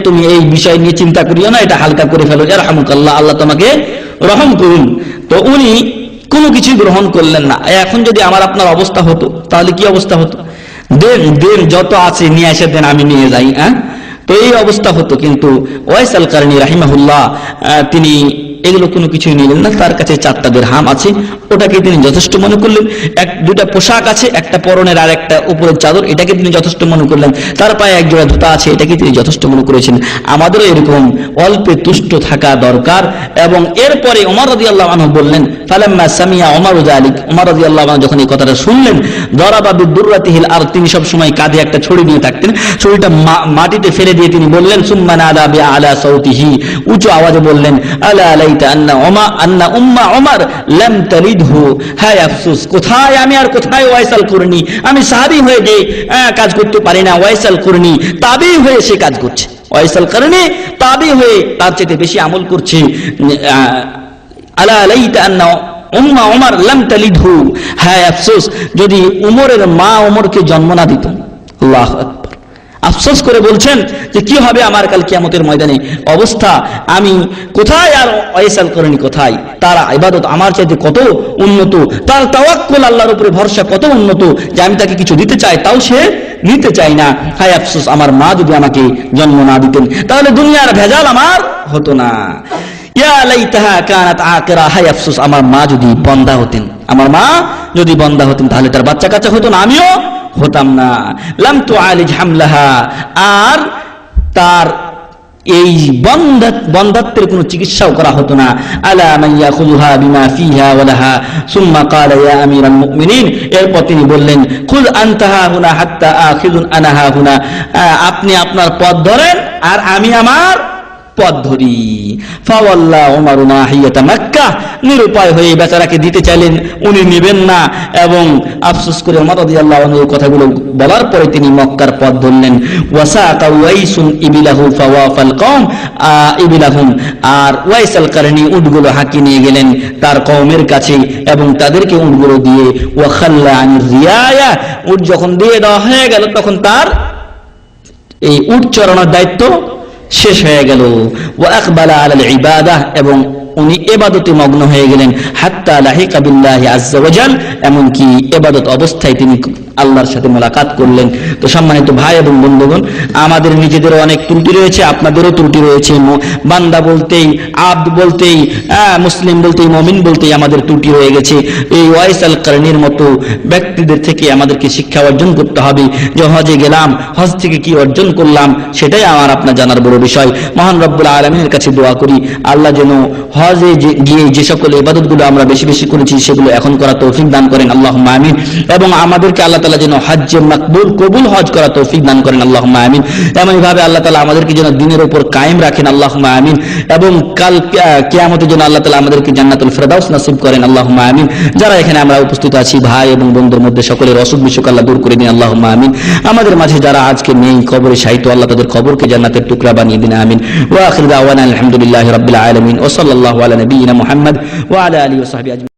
Speaker 2: তুমি এই বিষয় নিয়ে চিন্তা করিও না, এটা হালকা করে ফেলো। ইয়ারহামুকাল্লাহ, আল্লাহ তোমাকে রহম করুন। তো উনি কোনো কিছু গ্রহণ করলেন না। এখন যদি আমার আপনার অবস্থা হতো তাহলে কি অবস্থা হতো? দেন যত আছে নিয়ে এসে দেন, আমি নিয়ে যাই। তো এই অবস্থা হতো। কিন্তু ওয়াইস আল কারনী রাহিমাহুল্লাহ তিনি এগুলো কোনো কিছুই নিলেন না। তার কাছে 4টা দিরহাম আছে, ওটাকে তিনি যথেষ্ট মনে করলেন। 2টা পোশাক আছে, একটা পরনের আর একটা উপরের চাদর, এটাকে তিনি যথেষ্ট মনে করলেন। তার পায়ে 1 জোড়া জুতা আছে, এটাকে তিনি যথেষ্ট মনে করেছেন। আমাদেরও এরকম অল্পে তুষ্ট থাকা দরকার। এবং এরপরে ওমর রাদিয়াল্লাহু আনহু বললেন, ফালাম্মা সামিআ ওমর যালিক, ওমর রাদিয়াল্লাহু আনহু যখন এই কথাটা শুনলেন, দারাবা বিদুররাতিহিল আরদ, তিনি সব সময় কাঁধে একটা ছড়ি নিয়ে থাকতেন, ছড়িটা মাটিতে ফেলে দিয়ে তিনি বললেন, সুম্মা নাদা বিআলা সাউতিহি, উচ্চ আওয়াজে বললেন, আলা আন্না উম্মা ওমর লাম তালিদহু, হায় আফসোস, কোথায় আমি আর কোথায় ওয়াইস আল কারনী। আমি সাহাবী হয়ে যে কাজ করতে পারি না, ওয়াইস আল কারনী তাবী হয়ে সে কাজ করছে। ওয়াইস আল কারনী তাবী হয়ে তার চেয়ে বেশি আমল করছে। আলা লাইতা আন্না উম্মা ওমর লাম তালিদহু, হায় আফসোস যদি উমরের মা ওমরকে জন্ম না দিত। আল্লাহু আকবার। আফসোস করে বলছেন যে কি হবে আমার কাল কিয়ামতের ময়দানে অবস্থা, আমি কোথায় আর ওয়াইস আল কারনী কোথায়। তার ইবাদত আমার চাইতে কত উন্নত, তার তাওয়াক্কুল আল্লাহর উপরে ভরসা কত উন্নত, যে আমি তাকে কিছু দিতে চাই তাও সে নিতে চায় না। হায় আফসোস, আমার মা যদি আমাকে জন্ম না দিতেন তাহলে দুনিয়ার ভেজাল আমার হতো না। ইয়া লাইতাহা কানাত আকিরা, হায় আফসোস, আমার মা যদি বন্ধা হতেন, আমার মা যদি বন্ধা হতেন তাহলে তার বাচ্চা কাচ্চা হতো না, আমিও হতাম না। লাম তুআলিজ হামলাহা, আর তার এই বন্ধাত্বের কোনো চিকিৎসাও করা হতো না। আলা মান ইয়াখুযুহা বিমা ফিহা ওয়া লাহা, সুম্মা ক্বালা ইয়া আমিরাল মুমিনিন, এরপর তিনি বললেন, খুয আনতাহা হুনা হাত্তা আখিযুন আনাহা হুনা, আপনি আপনার পথ ধরেন আর আমি আমার পথ ধরি। ফাওয়াল্লাহ ওমর নাহিয়াতা মক্কাহ, নিরুপায় হয়ে বেচারাকে দিতে চাইলেন, উনি নেবেন না। এবং আফসোস করে ওমর রাদিয়াল্লাহু আনহু এই কথাগুলো বলার পরে তিনি মক্কার পথ ধরলেন। ওয়াসাকা ওয়াইসুন ইবিলাহু ফাওয়াফাল কওম ইবিলাহুম, আর ওয়াইস আল কারনী উটগুলো হাঁকিয়ে নিয়ে গেলেন তার কওমের কাছে এবং তাদেরকে উটগুলো দিয়ে ওয়া খাল্লা আনির রিয়ায়া, উট যখন দিয়ে দেওয়া হয়ে গেল তখন তার এই উট চড়ানোর দায়িত্ব শেষ হয়ে গেল। ওয়া আকবালা আলাল ইবাদাহ, এবং উনি ইবাদতে মগ্ন হয়ে গেলেন। হাত্তা লাহিকা বিল্লাহি আযজা ওয়া জাল, এমনকি ইবাদত অবস্থায় তিনি আল্লাহর সাথে মোলাকাত করলেন। তো সম্মানিত ভাই এবং বন্ধুগণ, আমাদের নিজেদেরও অনেক ত্রুটি রয়েছে, আপনাদেরও ত্রুটি রয়েছে। বান্দা বলতেই, আব্দ বলতেই, মুসলিম বলতেই, মুমিন বলতেই আমাদের ত্রুটি রয়ে গেছে। এই ওয়াইস আল কারনীর মতো ব্যক্তিদের থেকে আমাদেরকে শিক্ষা অর্জন করতে হবে যে হজে গেলাম, হজ থেকে কি অর্জন করলাম সেটাই আমার আপনার জানার বড় বিষয়। মহান রব্বুল আলামিনের কাছে দোয়া করি আল্লাহ যেন হজে গিয়ে যে সকল ইবাদতগুলো আমরা বেশি বেশি করেছি সেগুলো এখন করা তৌফিক দান করেন, আল্লাহুম্মা আমিন। এবং আমাদেরকে আল্লাহ তাআলা যেন হজ্জে মাকবুল কবুল হজ করা তৌফিক দান করেন, আল্লাহুম্মা আমিন। এমনইভাবে আল্লাহ তাআলা আমাদেরকে যেন দ্বীনের উপর কায়েম রাখেন, আল্লাহুম্মা আমিন। এবং কাল কিয়ামতের জন্য আল্লাহ তাআলা আমাদেরকে জান্নাতুল ফিরদাউস নসিব করেন, আল্লাহুম্মা আমিন। যারা এখানে আমরা উপস্থিত আছি ভাই এবং বন্ধুদের মধ্যে সকলের অসুখ বিসুখ আল্লাহ দূর করে দিন, আল্লাহুম্মা আমিন। আমাদের মাঝে যারা আজকে নেই, কবরে শায়িত, আল্লাহ তাদের কবরকে জান্নাতের টুকরা বানিয়ে দিন, আমিন। ওয়া আখিরু দাওয়ানা আলহামদুলিল্লাহি রাব্বিল আলামিন ওয়া সাল্লাল্লাহু আলা নবিয়িনা মুহাম্মদ ওয়া আলা আলিহি ওয়া সাহবিহি আজমাইন।